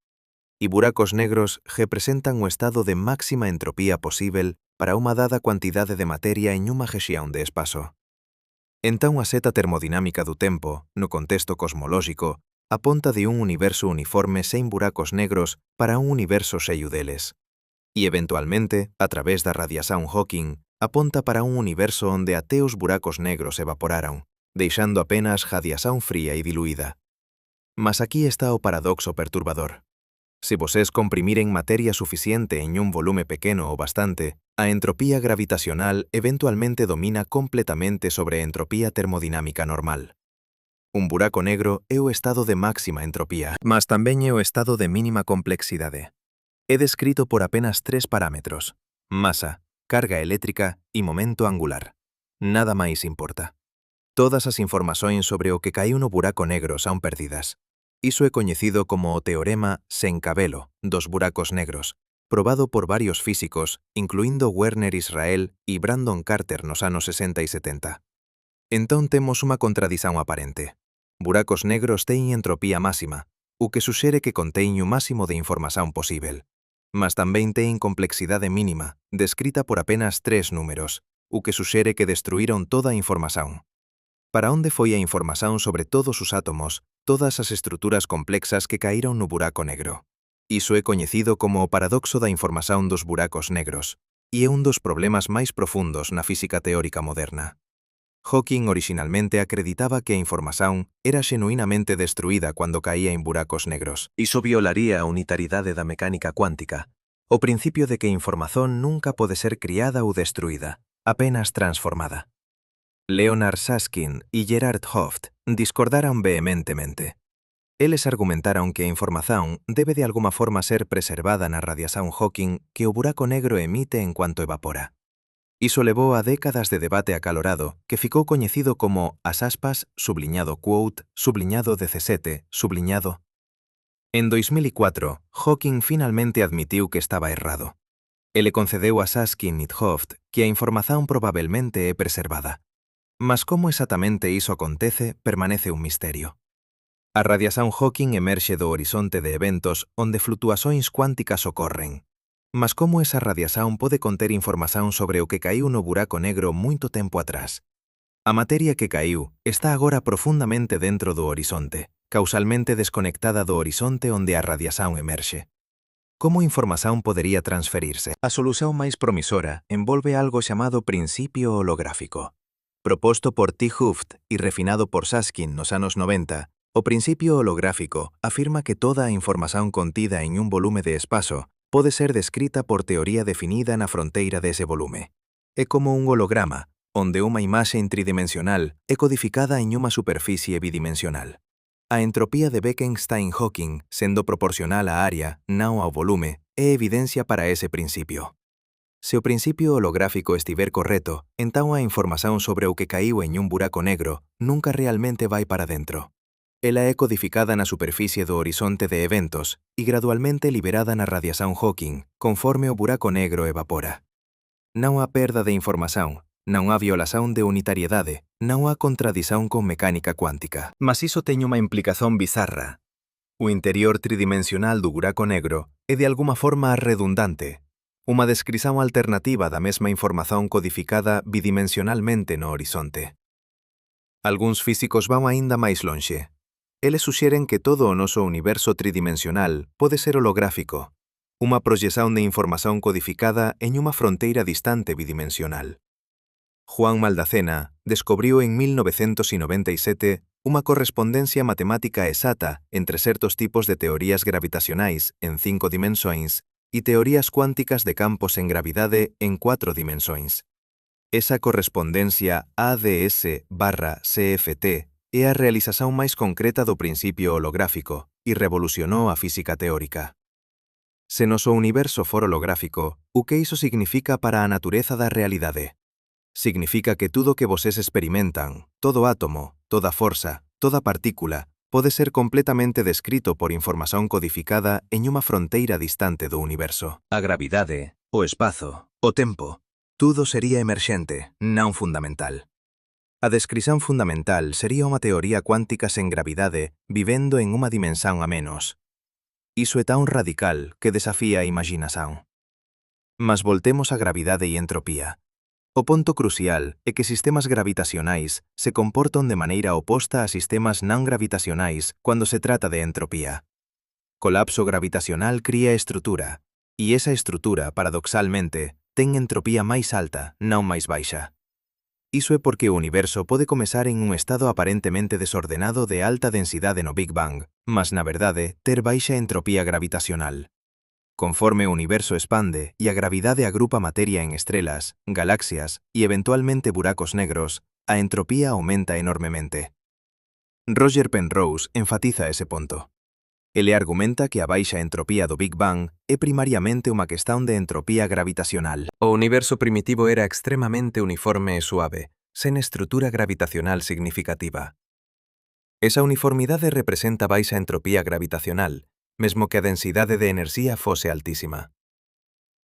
Speaker 2: E buracos negros representan o estado de máxima entropía posível para unha dada cuantidade de materia en unha rexión de espazo. Entón a seta termodinámica do tempo, no contexto cosmolóxico, aponta de un universo uniforme sen buracos negros para un universo cheio deles. E eventualmente, a través da radiación Hawking, aponta para un universo onde até os buracos negros evaporaron, deixando apenas radiación fría e diluída. Mas aquí está o paradoxo perturbador. Se vocês comprimiren materia suficiente en un volume pequeno o bastante, a entropía gravitacional eventualmente domina completamente sobre a entropía termodinámica normal. Un buraco negro é o estado de máxima entropía, mas tamén é o estado de mínima complexidade. É descrito por apenas 3 parámetros: masa, carga eléctrica e momento angular. Nada máis importa. Todas as informações sobre o que caeu no buraco negro son perdidas. Iso é coñecido como o teorema sen cabelo dos buracos negros, probado por varios físicos, incluindo Werner Israel e Brandon Carter nos anos 60 e 70. Entón temos unha contradición aparente. Buracos negros teñen entropía máxima, o que suxere que conteñen o máximo de información posível. Mas tamén teñen complexidade mínima, descrita por apenas 3 números, o que suxere que destruíron toda a información. Para onde foi a información sobre todos os átomos, todas as estruturas complexas que caíron no buraco negro? Iso é coñecido como o paradoxo da información dos buracos negros, e é un dos problemas máis profundos na física teórica moderna. Hawking originalmente acreditaba que a información era xenuinamente destruída cando caía en buracos negros. Iso violaría a unitariedade da mecánica cuántica, o principio de que a información nunca pode ser criada ou destruída, apenas transformada. Leonard Susskind e Gerard Hooft discordaron vehementemente. Eles argumentaron que a información debe de alguma forma ser preservada na radiación Hawking que o buraco negro emite en cuanto evapora. Iso levou a décadas de debate acalorado que ficou coñecido como as aspas subliñado quote subliñado 17 subliñado. En 2004, Hawking finalmente admitiu que estaba errado. Ele concedeu a Susskind e Hooft que a información probablemente é preservada. Mas como exactamente iso acontece permanece un misterio. A radiación Hawking emerxe do horizonte de eventos onde flutuacións cuánticas ocorren. Mas como esa radiación pode conter información sobre o que caíu no buraco negro moito tempo atrás? A materia que caíu está agora profundamente dentro do horizonte, causalmente desconectada do horizonte onde a radiación emerxe. Como a información podería transferirse? A solución máis promisora envolve algo chamado principio holográfico. Proposto por T. Hooft e refinado por Susskind nos anos 90, o principio holográfico afirma que toda a información contida en un volume de espazo pode ser descrita por teoría definida na fronteira dese volume. É como un holograma, onde unha imaxe tridimensional é codificada en unha superficie bidimensional. A entropía de Bekenstein-Hawking, sendo proporcional á área, non ao volume, é evidencia para ese principio. Se o principio holográfico estiver correto, entón a información sobre o que caíu en un buraco negro nunca realmente vai para dentro. Ela é codificada na superficie do horizonte de eventos e gradualmente liberada na radiación Hawking, conforme o buraco negro evapora. Non há perda de información, non há violación de unitariedade, non há contradición con mecánica cuántica. Mas iso ten unha implicación bizarra. O interior tridimensional do buraco negro é de alguma forma redundante, unha descrición alternativa da mesma información codificada bidimensionalmente no horizonte. Algúns físicos van aínda máis lonxe. Eles suxeren que todo o noso universo tridimensional pode ser holográfico, unha proxección de información codificada en unha fronteira distante bidimensional. Juan Maldacena descubriu en 1997 unha correspondencia matemática exata entre certos tipos de teorías gravitacionais en 5 dimensões e teorías cuánticas de campos en gravidade en 4 dimensões. Esa correspondencia ADS/CFT é a realización máis concreta do principio holográfico e revolucionou a física teórica. Se noso universo for holográfico, o que iso significa para a natureza da realidade? Significa que tudo que voses experimentan, todo átomo, toda forza, toda partícula, pode ser completamente descrito por información codificada en unha fronteira distante do universo. A gravidade, o espazo, o tempo, tudo sería emerxente, non fundamental. A descrición fundamental sería unha teoría cuántica sen gravidade vivendo en unha dimensón a menos. Iso é tan radical que desafía a imaginación. Mas voltemos a gravidade e entropía. O ponto crucial é que sistemas gravitacionais se comportan de maneira oposta a sistemas non gravitacionais cando se trata de entropía. Colapso gravitacional cría estrutura, e esa estrutura, paradoxalmente, ten entropía máis alta, non máis baixa. Iso é porque o universo pode comezar en un estado aparentemente desordenado de alta densidade no Big Bang, mas na verdade ter baixa entropía gravitacional. Conforme o universo expande e a gravidade agrupa materia en estrelas, galaxias e eventualmente buracos negros, a entropía aumenta enormemente. Roger Penrose enfatiza ese punto. Ele argumenta que a baixa entropía do Big Bang é primariamente unha cuestión de entropía gravitacional. O universo primitivo era extremamente uniforme e suave, sen estrutura gravitacional significativa. Esa uniformidade representa baixa entropía gravitacional, mesmo que a densidade de enerxía fose altísima.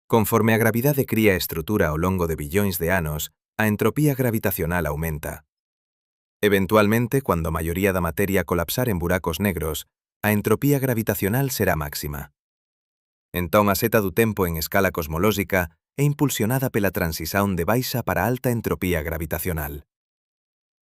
Speaker 2: Conforme a gravidade cría estrutura ao longo de billóns de anos, a entropía gravitacional aumenta. Eventualmente, cuando a maioría da materia colapsar en buracos negros, a entropía gravitacional será máxima. Entón, a seta do tempo en escala cosmolóxica é impulsionada pela transición de baixa para alta entropía gravitacional.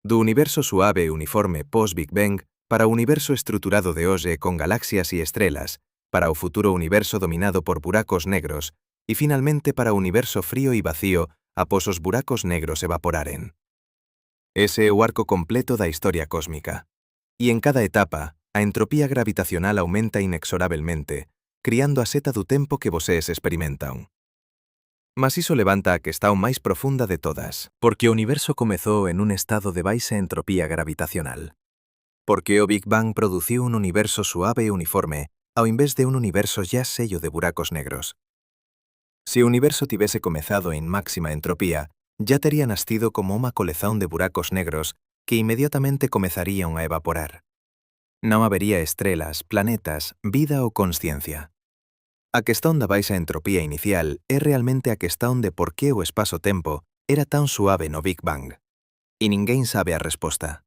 Speaker 2: Do universo suave e uniforme post-Big Bang para o universo estruturado de hoxe con galaxias e estrelas, para o futuro universo dominado por buracos negros, e finalmente para o universo frío e vacío após os buracos negros evaporaren. Ese é o arco completo da historia cósmica. E en cada etapa, a entropía gravitacional aumenta inexorablemente, criando a seta do tempo que vosedes experimentan. Mas iso levanta a questão máis profunda de todas. Por que o universo comezou en un estado de baixa entropía gravitacional? Por que o Big Bang produciu un universo suave e uniforme, ao invés de un universo ya sello de buracos negros? Se o universo tivese comezado en máxima entropía, ya tería nastido como unha colezón de buracos negros que inmediatamente comezarían a evaporar. Non habería estrelas, planetas, vida ou consciencia. A questón da baixa entropía inicial é realmente a questón de por que o espazo-tempo era tan suave no Big Bang. E ninguén sabe a resposta.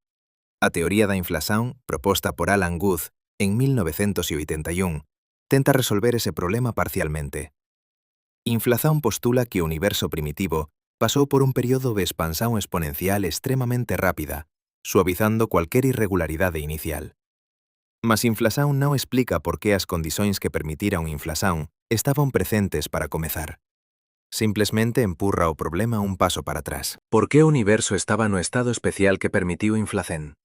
Speaker 2: A teoría da inflación, proposta por Alan Guth en 1981, tenta resolver ese problema parcialmente. Inflación postula que o universo primitivo pasou por un período de expansión exponencial extremamente rápida, suavizando cualquier irregularidade inicial. Mas inflación non explica por que as condicións que permitiran inflación estaban presentes para comezar. Simplesmente empurra o problema un paso para atrás. Por que o universo estaba no estado especial que permitiu inflación?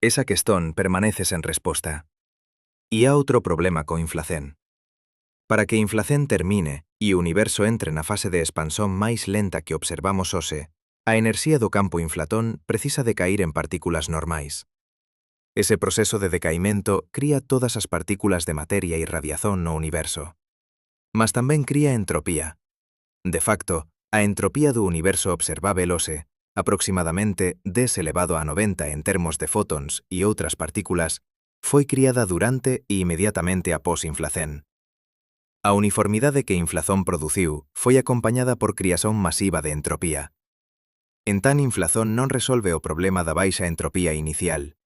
Speaker 2: Esa questón permanece sen resposta. E há outro problema co inflación. Para que inflación termine e o universo entre na fase de expansón máis lenta que observamos hoxe, a enerxía do campo inflatón precisa de cair en partículas normais. Ese proceso de decaimento cría todas as partículas de materia e radiación no universo. Mas tamén cría entropía. De facto, a entropía do universo observábel hoxe, aproximadamente 10 elevado a 90 en termos de fótons e outras partículas, foi criada durante e inmediatamente após inflación. A uniformidade que inflación produciu foi acompañada por criación masiva de entropía. En tan inflación non resolve o problema da baixa entropía inicial.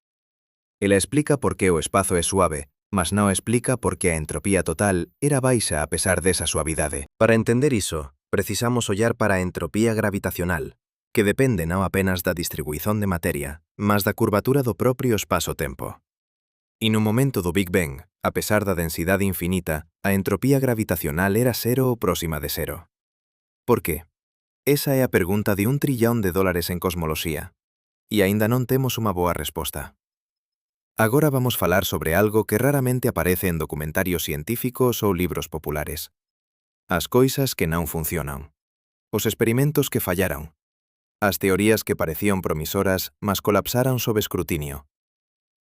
Speaker 2: Ela explica por que o espazo é suave, mas non explica por que a entropía total era baixa a pesar desa suavidade. Para entender iso, precisamos ollar para a entropía gravitacional, que depende non apenas da distribuición de materia, mas da curvatura do propio espazo-tempo. E no momento do Big Bang, a pesar da densidade infinita, a entropía gravitacional era cero ou próxima de cero. Por que? Esa é a pregunta de $1 trillón en cosmoloxía. E aínda non temos unha boa resposta. Agora vamos falar sobre algo que raramente aparece en documentarios científicos ou libros populares. As coisas que non funcionan. Os experimentos que fallaron. As teorías que parecían promisoras, mas colapsaron sob escrutinio.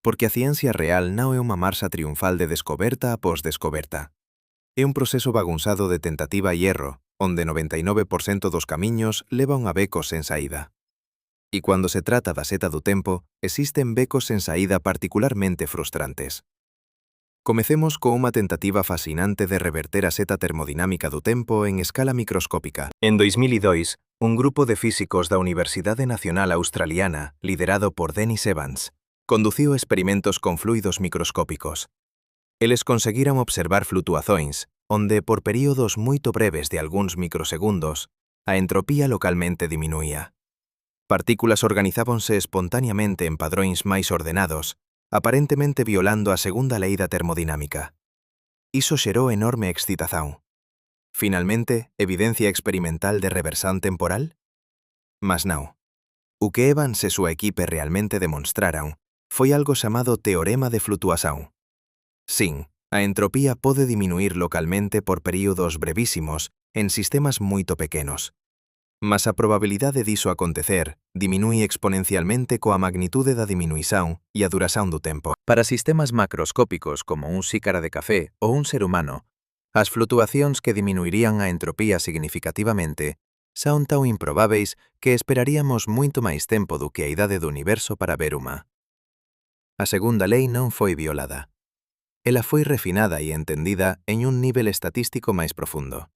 Speaker 2: Porque a ciencia real non é unha marcha triunfal de descoberta após descoberta. É un proceso bagunzado de tentativa e erro, onde 99% dos camiños levan a becos sen saída. E cando se trata da seta do tempo, existen becos sen saída particularmente frustrantes. Comecemos con unha tentativa fascinante de reverter a seta termodinámica do tempo en escala microscópica. En 2002, un grupo de físicos da Universidade Nacional Australiana, liderado por Dennis Evans, conduciu experimentos con fluidos microscópicos. Eles conseguiran observar flutuacións, onde, por períodos moito breves de algúns microsegundos, a entropía localmente diminuía. Partículas organizábanse espontaneamente en padróns máis ordenados, aparentemente violando a segunda lei da termodinámica. Iso xerou enorme excitación. Finalmente, evidencia experimental de reversión temporal? Mas non. O que Evans e súa equipe realmente demonstraron foi algo chamado teorema de flutuación. Sin, a entropía pode diminuir localmente por períodos brevísimos en sistemas moito pequenos. Mas a probabilidade diso acontecer diminúe exponencialmente coa magnitude da diminuición e a duración do tempo. Para sistemas macroscópicos como un xícara de café ou un ser humano, as flutuacións que diminuirían a entropía significativamente son tan improbáveis que esperaríamos moito máis tempo do que a idade do universo para ver unha. A segunda lei non foi violada. Ela foi refinada e entendida en un nivel estatístico máis profundo.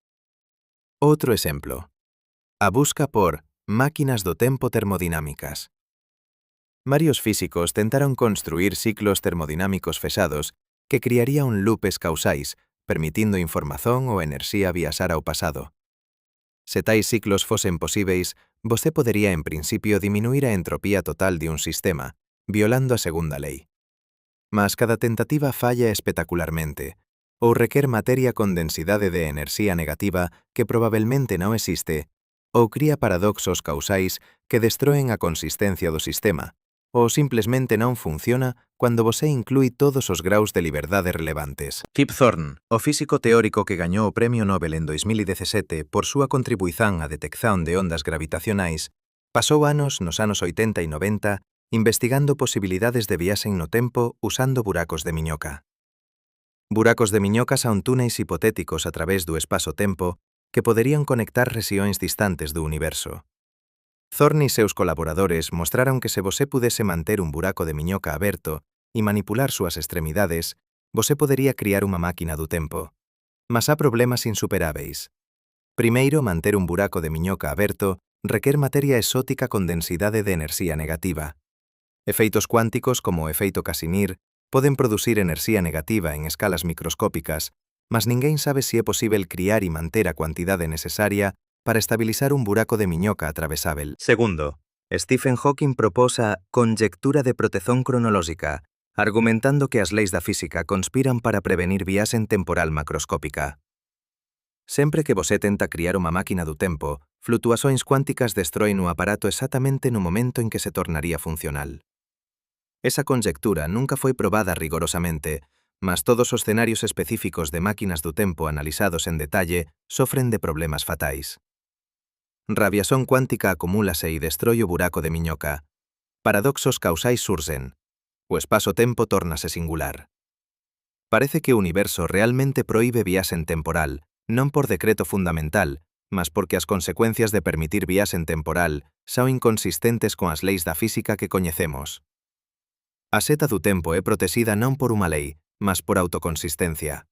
Speaker 2: Outro exemplo. A busca por máquinas do tempo termodinámicas. Varios físicos tentaron construir ciclos termodinámicos fechados que criaría un loopes causais, permitindo información ou enerxía viaxar ao pasado. Se tais ciclos fosen posíveis, você podería en principio diminuir a entropía total de un sistema, violando a segunda lei. Mas cada tentativa falla espectacularmente, ou requer materia con densidade de enerxía negativa que probablemente non existe, ou cría paradoxos causais que destroen a consistencia do sistema, ou simplesmente non funciona cando você inclui todos os graus de liberdade relevantes. Kip Thorne, o físico teórico que gañou o Premio Nobel en 2017 por súa contribuizán á detección de ondas gravitacionais, pasou anos nos anos 80 e 90 investigando posibilidades de viaxe no tempo usando buracos de miñoca. Buracos de miñoca son túneis hipotéticos a través do espazo-tempo que poderían conectar rexións distantes do universo. Thorne e seus colaboradores mostraron que se você pudese manter un buraco de miñoca aberto e manipular súas extremidades, você podería criar unha máquina do tempo. Mas há problemas insuperáveis. Primeiro, manter un buraco de miñoca aberto requer materia exótica con densidade de enerxía negativa. Efeitos cuánticos como o efeito Casimir poden producir enerxía negativa en escalas microscópicas, mas ninguén sabe se é posíbel criar e manter a cuantidade necesaria para estabilizar un buraco de miñoca atravesável. Segundo, Stephen Hawking proposa a conjectura de protezón cronolóxica, argumentando que as leis da física conspiran para prevenir viaxe temporal macroscópica. Sempre que você tenta criar unha máquina do tempo, flutuacións cuánticas destroen o aparato exactamente no momento en que se tornaría funcional. Esa conjectura nunca foi probada rigorosamente, mas todos os escenarios específicos de máquinas do tempo analizados en detalle sofren de problemas fatais. Radiación cuántica acumúlase e destroi o buraco de miñoca. Paradoxos causais surxen. O espazo-tempo tórnase singular. Parece que o universo realmente proíbe viaxe temporal, non por decreto fundamental, mas porque as consecuencias de permitir viaxe temporal son inconsistentes con as leis da física que coñecemos. A seta do tempo é protexida non por unha lei, mas por autoconsistencia.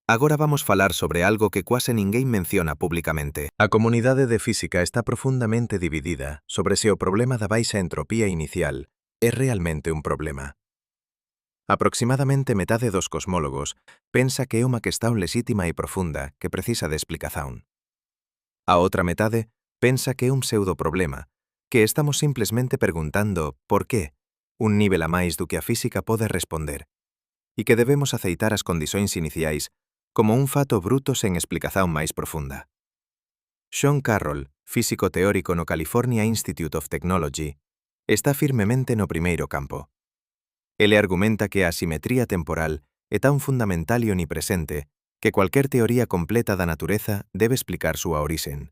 Speaker 2: Agora vamos falar sobre algo que quase ninguén menciona públicamente. A comunidade de física está profundamente dividida sobre se o problema da baixa entropía inicial é realmente un problema. Aproximadamente metade dos cosmólogos pensa que é unha cuestión lexítima e profunda que precisa de explicación. A outra metade pensa que é un pseudoproblema, que estamos simplesmente perguntando por qué, un nivel a máis do que a física pode responder, e que debemos aceitar as condicións iniciais como un fato bruto sen explicación máis profunda. Sean Carroll, físico teórico no California Institute of Technology, está firmemente no primeiro campo. Ele argumenta que a asimetría temporal é tan fundamental e onipresente que cualquier teoría completa da natureza debe explicar súa orixen.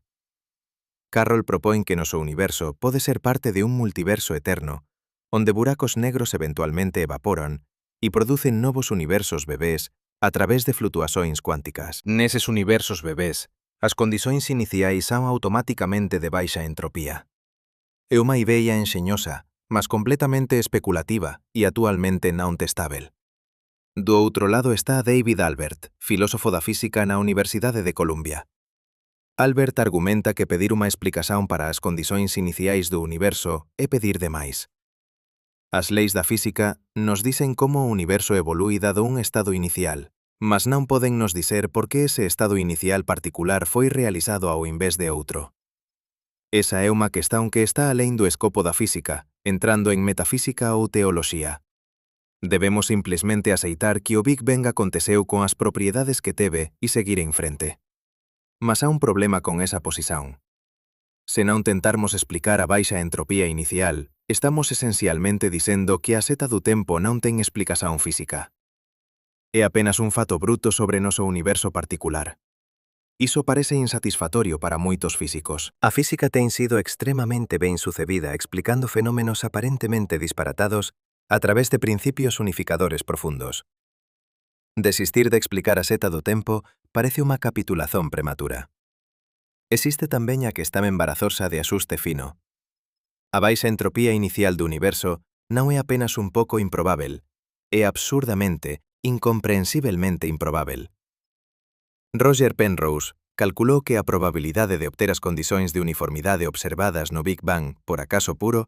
Speaker 2: Carroll propón que noso universo pode ser parte de un multiverso eterno, onde buracos negros eventualmente evaporan e producen novos universos bebés a través de flutuacións cuánticas. Neses universos bebés, as condicións iniciais son automáticamente de baixa entropía. É unha idea enxeñosa, mas completamente especulativa e actualmente non testável. Do outro lado está David Albert, filósofo da física na Universidade de Columbia. Albert argumenta que pedir unha explicación para as condicións iniciais do universo é pedir demais. As leis da física nos dicen como o universo evolúe dado un estado inicial, mas non poden nos dizer por que ese estado inicial particular foi realizado ao invés de outro. Esa é unha cuestión que está alén do escopo da física, entrando en metafísica ou teoloxía. Debemos simplesmente aceitar que o Big Bang aconteceu con as propiedades que teve e seguir en frente. Mas há un problema con esa posición. Se non tentarmos explicar a baixa entropía inicial, estamos esencialmente dicendo que a seta do tempo non ten explicación física. É apenas un fato bruto sobre noso universo particular. Iso parece insatisfactorio para moitos físicos. A física ten sido extremamente ben sucedida explicando fenómenos aparentemente disparatados a través de principios unificadores profundos. Desistir de explicar a seta do tempo parece unha capitulación prematura. Existe tamén a que está embarazosa de axuste fino. A baixa entropía inicial do universo não é apenas um pouco improvável, é absurdamente, incompreensivelmente improvável. Roger Penrose calculou que a probabilidade de obter as condições de uniformidade observadas no Big Bang por acaso puro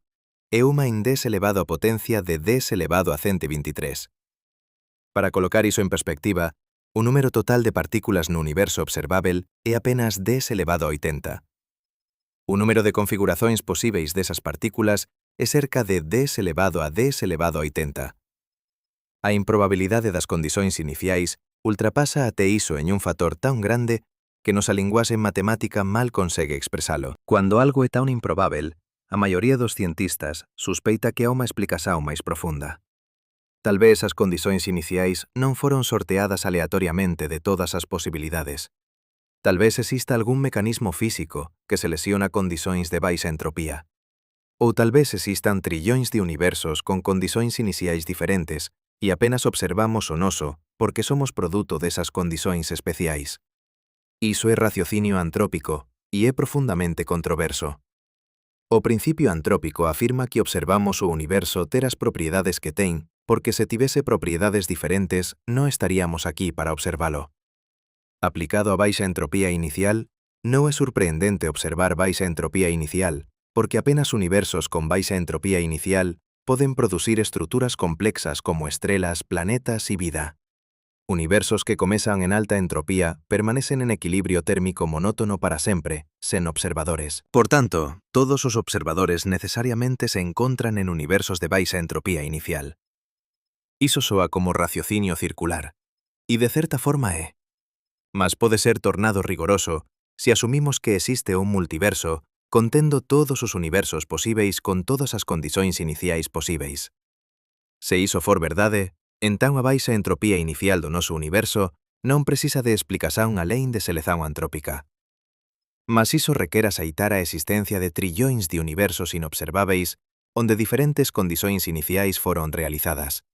Speaker 2: é 1 em 10 elevado a potencia de 10 elevado a 123. Para colocar iso en perspectiva, o número total de partículas no universo observável é apenas 10 elevado a 80. O número de configurações posíveis desas partículas é cerca de 10 elevado a 10 elevado a 80. A improbabilidade das condições iniciais ultrapasa até iso en un factor tan grande que nosa linguaxe matemática mal consegue expresalo. Cuando algo é tan improbável, a maioría dos cientistas suspeita que há unha explicación máis profunda. Talvez as condições iniciais non foron sorteadas aleatoriamente de todas as posibilidades. Talvez exista algún mecanismo físico que selecciona condições de baixa entropía. Ou talvez existan trillóns de universos con condições iniciais diferentes e apenas observamos o noso porque somos produto desas condições especiais. Iso é raciocinio antrópico e é profundamente controverso. O principio antrópico afirma que observamos o universo ter as propiedades que ten porque se tivese propiedades diferentes non estaríamos aquí para observalo. Aplicado a baixa entropía inicial, non é surpreendente observar baixa entropía inicial porque apenas universos con baixa entropía inicial poden producir estruturas complexas como estrelas, planetas e vida. Universos que comezan en alta entropía permanecen en equilibrio térmico monótono para sempre, sen observadores. Por tanto, todos os observadores necesariamente se encontran en universos de baixa entropía inicial. Iso soa como raciocinio circular, e de certa forma é. Mas pode ser tornado rigoroso se asumimos que existe un multiverso contendo todos os universos posíveis con todas as condições iniciais posíveis. Se iso for verdade, entón a baixa entropía inicial do noso universo non precisa de explicación alén de seleción antrópica. Mas iso requer aceitar a existencia de trillóns de universos inobserváveis onde diferentes condições iniciais foron realizadas.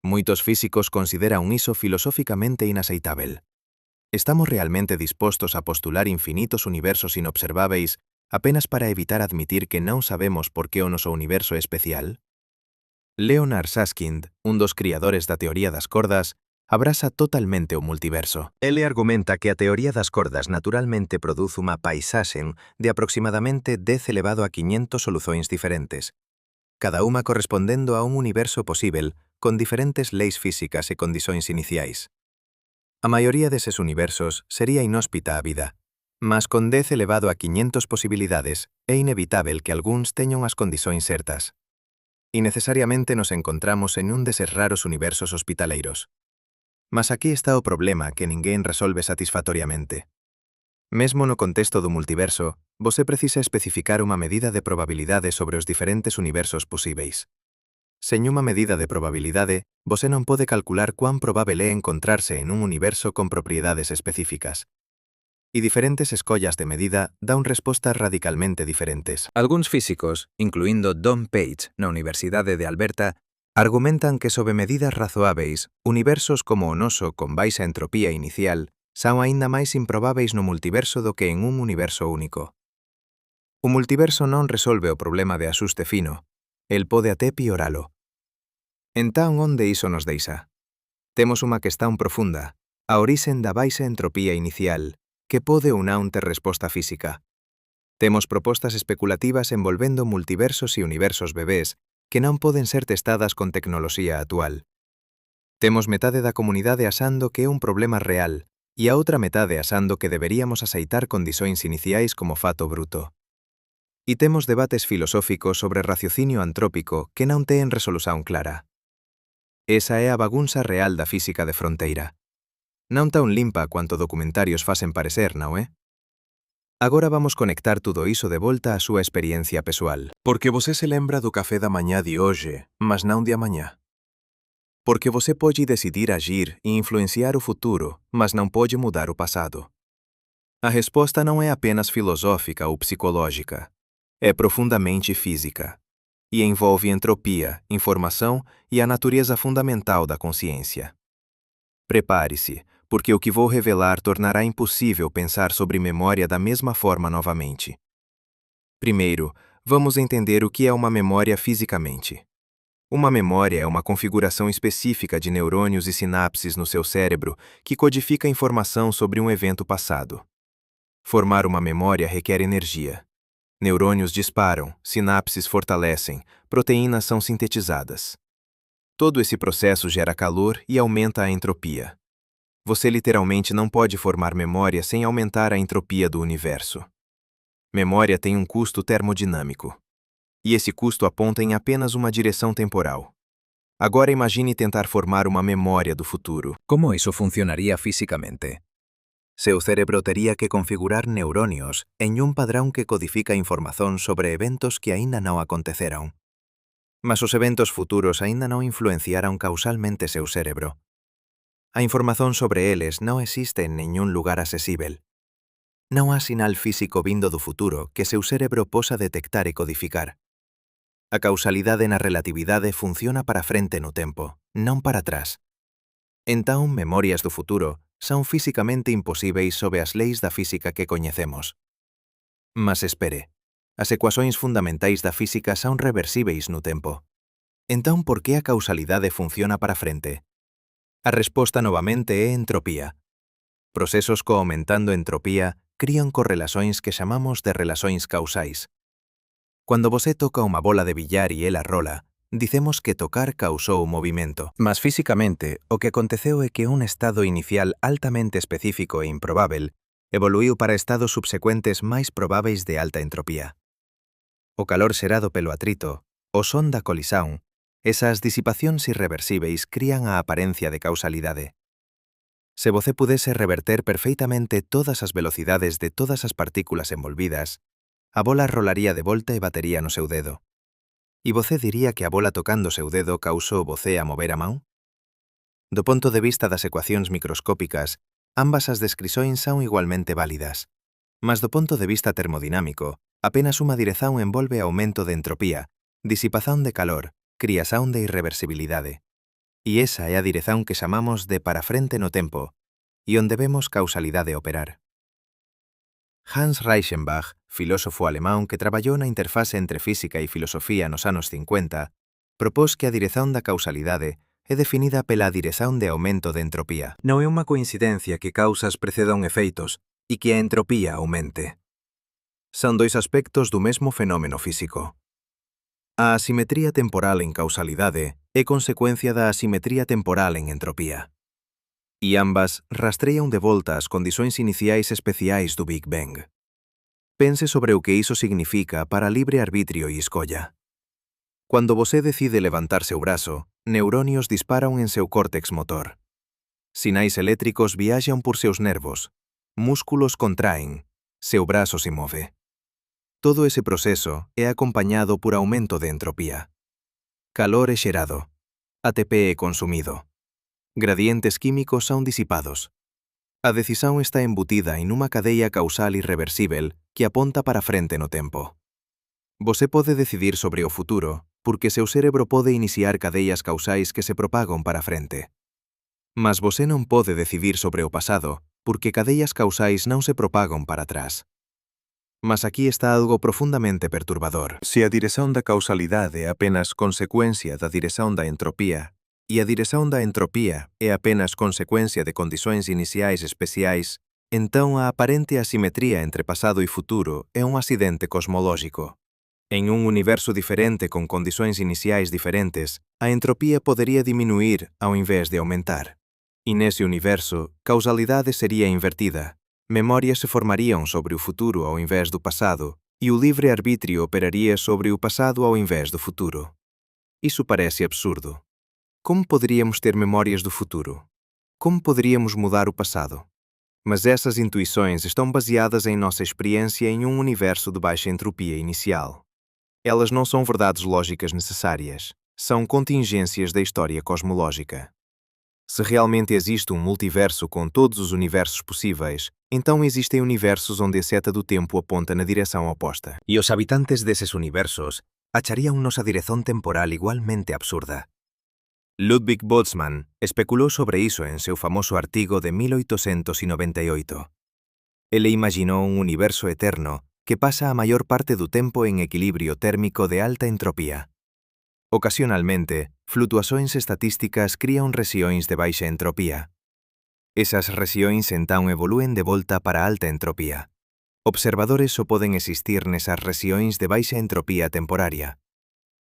Speaker 2: Moitos físicos consideran iso filosóficamente inaceitável. Estamos realmente dispostos a postular infinitos universos inobserváveis apenas para evitar admitir que non sabemos por que o noso universo é especial? Leonard Susskind, un dos criadores da teoría das cordas, abraza totalmente o multiverso. Ele argumenta que a teoría das cordas naturalmente produce unha paisaxe de aproximadamente 10 elevado a 500 solucións diferentes, cada unha correspondendo a un universo posível con diferentes leis físicas e condições iniciais. A maioría deses universos sería inhóspita a vida, mas con 10 elevado a 500 posibilidades é inevitável que algúns teñan as condições certas. E necesariamente nos encontramos en un deses raros universos hospitaleiros. Mas aquí está o problema que ninguén resolve satisfactoriamente. Mesmo no contexto do multiverso, você precisa especificar unha medida de probabilidade sobre os diferentes universos posíveis. Sen unha medida de probabilidade, você non pode calcular cuán probável é encontrarse en un universo con propiedades específicas. E diferentes escollas de medida dan respostas radicalmente diferentes. Algúns físicos, incluindo Don Page na Universidade de Alberta, argumentan que sob medidas razoáveis, universos como o noso con baixa entropía inicial son aínda máis improbáveis no multiverso do que en un universo único. O multiverso non resolve o problema de axuste fino, el pode até pioralo. Entón, onde iso nos deixa? Temos unha questão profunda, a orixen da baixa entropía inicial, que pode ou non ter resposta física. Temos propostas especulativas envolvendo multiversos e universos bebés que non poden ser testadas con tecnoloxía actual. Temos metade da comunidade asando que é un problema real e a outra metade asando que deberíamos aceitar condições iniciais como fato bruto. E temos debates filosóficos sobre raciocinio antrópico que non ten resolución clara. Esa é a bagunza real da física de fronteira. Non tan limpa cuanto documentarios facen parecer, non é? Agora vamos conectar tudo iso de volta á súa experiencia pessoal. Porque você se lembra do café da mañá de hoxe, mas non de amanhã. Porque você pode decidir agir e influenciar o futuro, mas não pode mudar o passado. A resposta não é apenas filosófica ou psicológica. É profundamente física. E envolve entropia, informação e a natureza fundamental da consciência. Prepare-se, porque o que vou revelar tornará impossível pensar sobre memória da mesma forma novamente. Primeiro, vamos entender o que é uma memória fisicamente.
Speaker 1: Uma memória é uma configuração específica de neurônios e sinapses no seu cérebro que codifica informação sobre um evento passado. Formar uma memória requer energia. Neurônios disparam, sinapses fortalecem, proteínas são sintetizadas. Todo esse processo gera calor e aumenta a entropia. Você literalmente não pode formar memória sem aumentar a entropia do universo. Memória tem um custo termodinâmico. E esse custo aponta em apenas uma direção temporal. Agora imagine tentar formar uma memória do futuro.
Speaker 2: Como isso funcionaria fisicamente? Seu cérebro teria que configurar neurônios em um padrão que codifica informação sobre eventos que ainda não aconteceram. Mas os eventos futuros ainda não influenciaram causalmente seu cérebro. A información sobre eles non existe en ningún lugar accesível. Non há sinal físico vindo do futuro que seu cérebro posa detectar e codificar. A causalidade na relatividade funciona para frente no tempo, non para atrás. Entón, memorias do futuro son físicamente imposíveis sob as leis da física que coñecemos. Mas espere, as ecuações fundamentais da física son reversibles no tempo. Entón, por que a causalidade funciona para frente? A resposta novamente é entropía. Procesos co aumentando entropía crían correlações que chamamos de relações causais. Cando você toca unha bola de billar e ela rola, dicemos que tocar causou o movimento. Mas físicamente, o que aconteceu é que un estado inicial altamente específico e improbável evoluiu para estados subsecuentes máis probáveis de alta entropía. O calor xerado pelo atrito, o son da colisão, esas disipacións irreversibles crían a aparencia de causalidade. Se você pudese reverter perfeitamente todas as velocidades de todas as partículas envolvidas, a bola rolaría de volta e batería no seu dedo. E você diría que a bola tocando o seu dedo causou você a mover a mão? Do ponto de vista das ecuacións microscópicas, ambas as descrições son igualmente válidas. Mas do ponto de vista termodinámico, apenas unha direzón envolve aumento de entropía, disipación de calor, criación de irreversibilidade. E esa é a direzón que chamamos de para frente no tempo, e onde vemos causalidade operar. Hans Reichenbach, filósofo alemán que traballou na interfase entre física e filosofía nos anos 50, propós que a direzón da causalidade é definida pela direzón de aumento de entropía. Non é unha coincidencia que causas precedan efeitos e que a entropía aumente. Son dois aspectos do mesmo fenómeno físico. A asimetría temporal en causalidade é consecuencia da asimetría temporal en entropía. E ambas rastrean de volta as condições iniciais especiais do Big Bang. Pense sobre o que iso significa para libre arbitrio e escolla. Cando você decide levantar seu brazo, neuronios disparan en seu córtex motor. Sinais eléctricos viaxan por seus nervos, músculos contraen, seu brazo se move. Todo ese proceso é acompañado por aumento de entropía. Calor é xerado. ATP é consumido. Gradientes químicos son disipados. A decisão está embutida en unha cadeia causal irreversible que aponta para frente no tempo. Você pode decidir sobre o futuro porque seu cérebro pode iniciar cadeias causais que se propagam para frente. Mas você non pode decidir sobre o pasado porque cadeias causais non se propagam para atrás. Mas aquí está algo profundamente perturbador. Se a direzón da causalidade é apenas consecuencia da direzón da entropía, e a direzón da entropía é apenas consecuencia de condições iniciais especiais, entón a aparente asimetría entre pasado e futuro é un accidente cosmológico. En un universo diferente con condições iniciais diferentes, a entropía podería diminuir ao invés de aumentar. E nese universo, causalidade sería invertida. Memórias se formarían sobre o futuro ao invés do passado, e o livre arbítrio operaria sobre o passado ao invés do futuro. Isso parece absurdo. Como poderíamos ter memórias do futuro? Como poderíamos mudar o passado? Mas essas intuições estão baseadas em nossa experiência em um universo de baixa entropia inicial. Elas não são verdades lógicas necessárias, são contingências da história cosmológica. Se realmente existe um multiverso com todos os universos possíveis, então existem universos onde a seta do tempo aponta na direção oposta. E os habitantes desses universos achariam nossa direção temporal igualmente absurda. Ludwig Boltzmann especulou sobre isso em seu famoso artigo de 1898. Ele imaginou um universo eterno que passa a maior parte do tempo em equilíbrio térmico de alta entropia.
Speaker 1: Ocasionalmente, flutuações estatísticas criam rexiões de baixa entropia. Esas rexiões então evoluen de volta para alta entropia. Observadores só poden existir nesas rexiões de baixa entropia temporaria.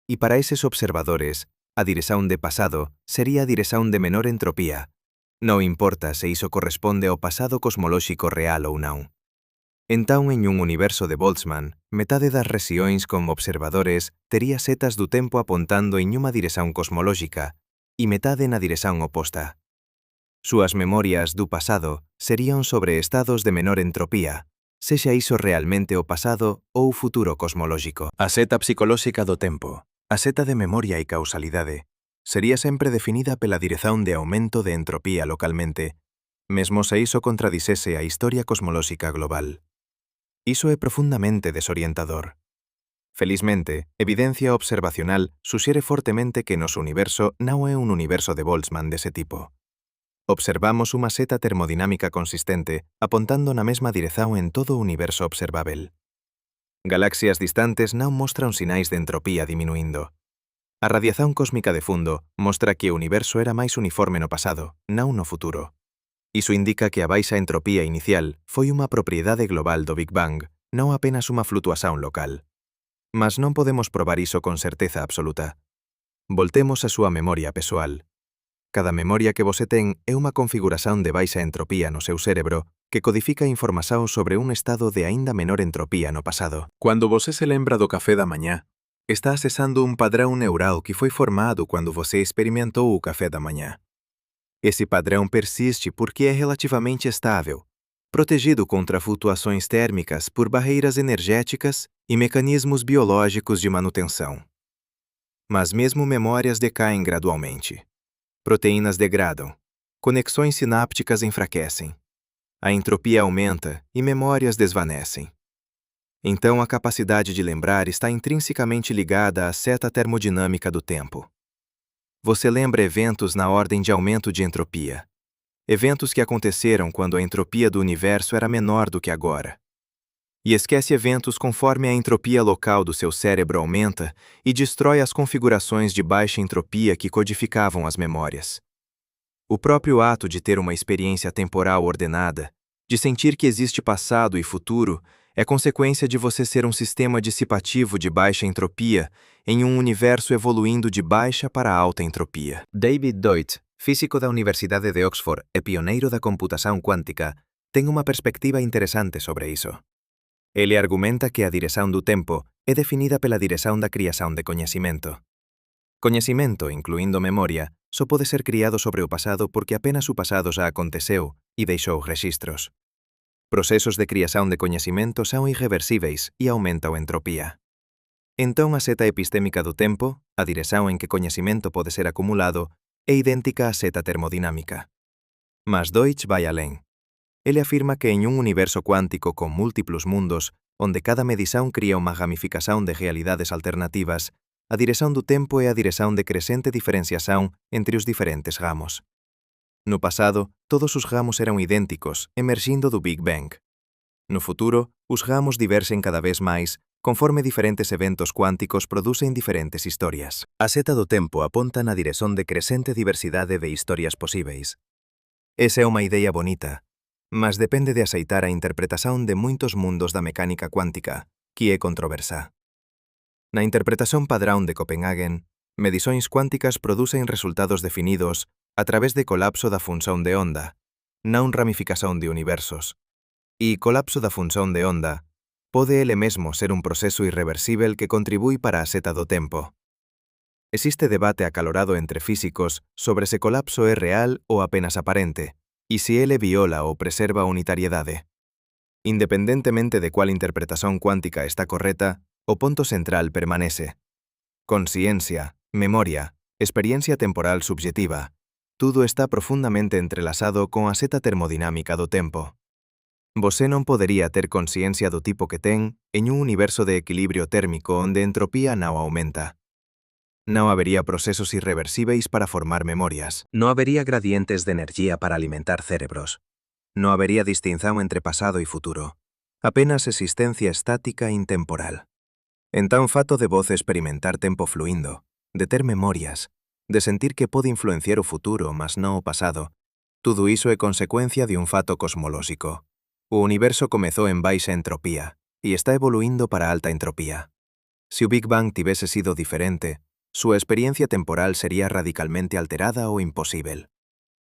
Speaker 1: E para eses observadores, a direção de pasado sería a direção de menor entropía. Non importa se iso corresponde ao pasado cosmolóxico real ou non. Entón, en un universo de Boltzmann, metade das rexións con observadores tería setas do tempo apontando en unha direção cosmolóxica e metade na direção oposta. Súas memorias do pasado serían sobre estados de menor entropía, sexa iso realmente o pasado ou o futuro cosmolóxico. A seta psicolóxica do tempo, a seta de memoria e causalidade, sería sempre definida pela direción de aumento de entropía localmente, mesmo se iso contradisese a historia cosmolóxica global. Iso é profundamente desorientador. Felizmente, evidencia observacional suxere fortemente que noso universo non é un universo de Boltzmann dese tipo. Observamos unha seta termodinámica consistente apontando na mesma dirección en todo o universo observável. Galaxias distantes non mostran sinais de entropía diminuindo. A radiación cósmica de fundo mostra que o universo era máis uniforme no pasado, non no futuro. Iso indica que a baixa entropía inicial foi unha propiedade global do Big Bang, non apenas unha flutuación local. Mas non podemos probar iso con certeza absoluta. Voltemos á súa memoria persoal. Cada memoria que você ten é unha configuración de baixa entropía no seu cérebro que codifica información sobre un estado de aínda menor entropía no pasado. Cando você se lembra do café da mañá, está acesando un padrão neural que foi formado quando você experimentou o café da manhã. Esse padrão persiste porque é relativamente estável, protegido contra flutuações térmicas por barreiras energéticas e mecanismos biológicos de manutenção. Mas mesmo memórias decaem gradualmente. Proteínas degradam, conexões sinápticas enfraquecem, a entropia aumenta e memórias desvanecem. Então, a capacidade de lembrar está intrinsecamente ligada à seta termodinâmica do tempo. Você lembra eventos na ordem de aumento de entropia. Eventos que aconteceram quando a entropia do universo era menor do que agora. E esquece eventos conforme a entropia local do seu cérebro aumenta e destrói as configurações de baixa entropia que codificavam as memórias. O próprio ato de ter uma experiência temporal ordenada, de sentir que existe passado e futuro, é consequência de você ser um sistema dissipativo de baixa entropia em um universo evoluindo de baixa para alta entropia. David Deutsch, físico da Universidade de Oxford e pioneiro da computação quântica, tem uma perspectiva interessante sobre isso. Ele argumenta que a direção do tempo é definida pela direção da criação de conhecimento. Conhecimento, incluindo memória, só pode ser criado sobre o passado porque apenas o passado já aconteceu e deixou registros. Procesos de criação de conhecimento são irreversíveis e aumentam a entropia. Então, a seta epistémica do tempo, a direção em que conhecimento pode ser acumulado, é idêntica à seta termodinámica. Mas Deutsch vai além. Ele afirma que em um universo quântico com múltiplos mundos, onde cada medição cria uma ramificação de realidades alternativas, a direção do tempo é a direção de crescente diferenciação entre os diferentes ramos. No passado, todos os ramos eram idênticos, emergindo do Big Bang. No futuro, os ramos divergem cada vez mais, conforme diferentes eventos quânticos producen diferentes historias. A seta do tempo aponta na direção de crescente diversidade de historias posíveis. Esa é uma ideia bonita, mas depende de aceitar a interpretação de muitos mundos da mecânica quântica, que é controversa. Na interpretação padrão de Copenhagen, medições quânticas producen resultados definidos a través de colapso da función de onda, non ramificación de universos. E colapso da función de onda pode ele mesmo ser un proceso irreversible que contribui para a seta do tempo. Existe debate acalorado entre físicos sobre se colapso é real ou apenas aparente, e se ele viola ou preserva a unitariedade. Independentemente de cual interpretación cuántica está correta, o ponto central permanece. Consciencia, memoria, experiencia temporal subjetiva, tudo está profundamente entrelazado con a seta termodinámica do tempo. Você non podería ter consciencia do tipo que ten en un universo de equilibrio térmico onde a entropía non aumenta. Non habería procesos irreversibles para formar memorias. Non habería gradientes de energía para alimentar cerebros. Non habería distinción entre pasado e futuro. Apenas existencia estática e intemporal. Entón fato de vos experimentar tempo fluindo,
Speaker 2: de ter memorias, de sentir que pode influenciar o futuro, mas non o pasado. Tudo iso é consecuencia de un fato cosmolóxico. O universo comezou en baixa entropía e está evoluindo para alta entropía. Se o Big Bang tivese sido diferente, súa experiencia temporal sería radicalmente alterada ou imposível.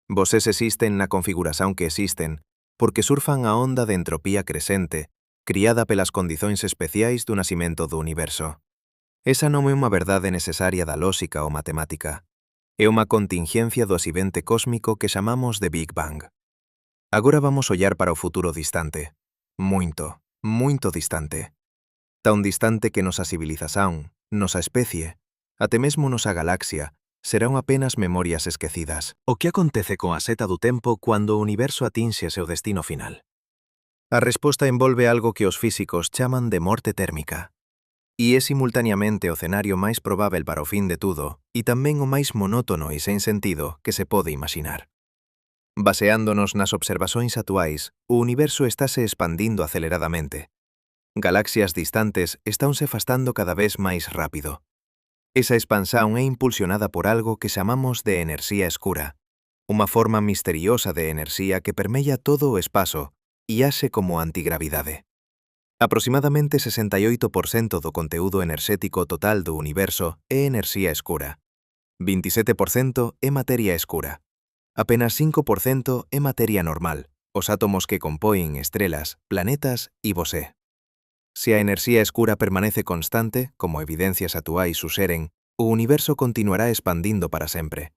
Speaker 2: Voses existen na configuración que existen porque surfan a onda de entropía crescente, criada pelas condicións especiais do nacimento do universo. Esa non é unha verdade necesaria da lóxica ou matemática. É unha contingencia do accidente cósmico que chamamos de Big Bang. Agora vamos ollar para o futuro distante. Moito, moito distante. Tan distante que nosa civilización, nosa especie, até mesmo nosa galaxia, serán apenas memorias esquecidas. O que acontece coa seta do tempo cando o universo atinxe seu destino final? A resposta envolve algo que os físicos chaman de morte térmica. E é simultaneamente o cenario máis probável para o fin de tudo e tamén o máis monótono e sen sentido que se pode imaginar. Baseándonos nas observacións actuais, o universo estáse expandindo aceleradamente. Galaxias distantes estánse afastando cada vez máis rápido. Esa expansión é impulsionada por algo que chamamos de enerxía escura, unha forma misteriosa de enerxía que permella todo o espazo e ase como antigravidade. Aproximadamente 68% do conteúdo enerxético total do universo é enerxía escura. 27% é materia escura. Apenas 5% é materia normal, os átomos que compoen estrelas, planetas e vosé. Se a enerxía escura permanece constante, como evidencias actuais suxeren, o universo continuará expandindo para sempre.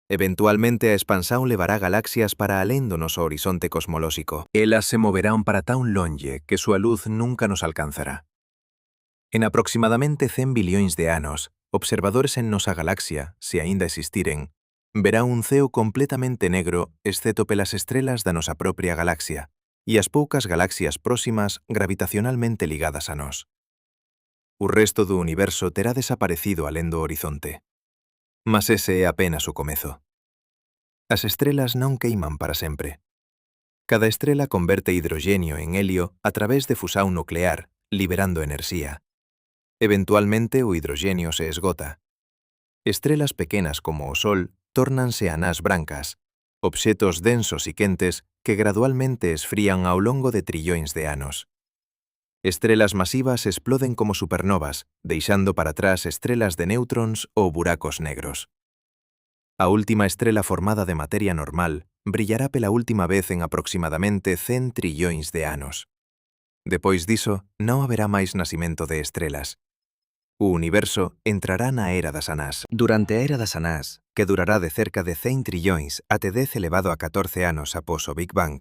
Speaker 2: Eventualmente a expansión levará galaxias para alén do noso horizonte cosmolóxico. Elas se moverán para tan longe que súa luz nunca nos alcanzará. En aproximadamente 100 billións de anos, observadores en nosa galaxia, se aínda existiren, verá un ceo completamente negro exceto pelas estrelas da nosa propia galaxia e as poucas galaxias próximas gravitacionalmente ligadas a nós. O resto do universo terá desaparecido alén do horizonte. Mas ese é apenas o comezo. As estrelas non queiman para sempre. Cada estrela converte hidrogenio en helio a través de fusión nuclear, liberando enerxía. Eventualmente o hidrogenio se esgota. Estrelas pequenas como o Sol tórnanse anás brancas, obxetos densos e quentes que gradualmente esfrían ao longo de trillóns de anos. Estrelas masivas exploden como supernovas, deixando para atrás estrelas de néutrons ou buracos negros. A última estrela formada de materia normal brillará pela última vez en aproximadamente 100 trillóns de anos. Depois diso, non haberá máis nacimento de estrelas. O universo entrará na era das anás. Durante a era das anás, que durará de cerca de 100 trillóns até 10 elevado a 14 anos após o Big Bang,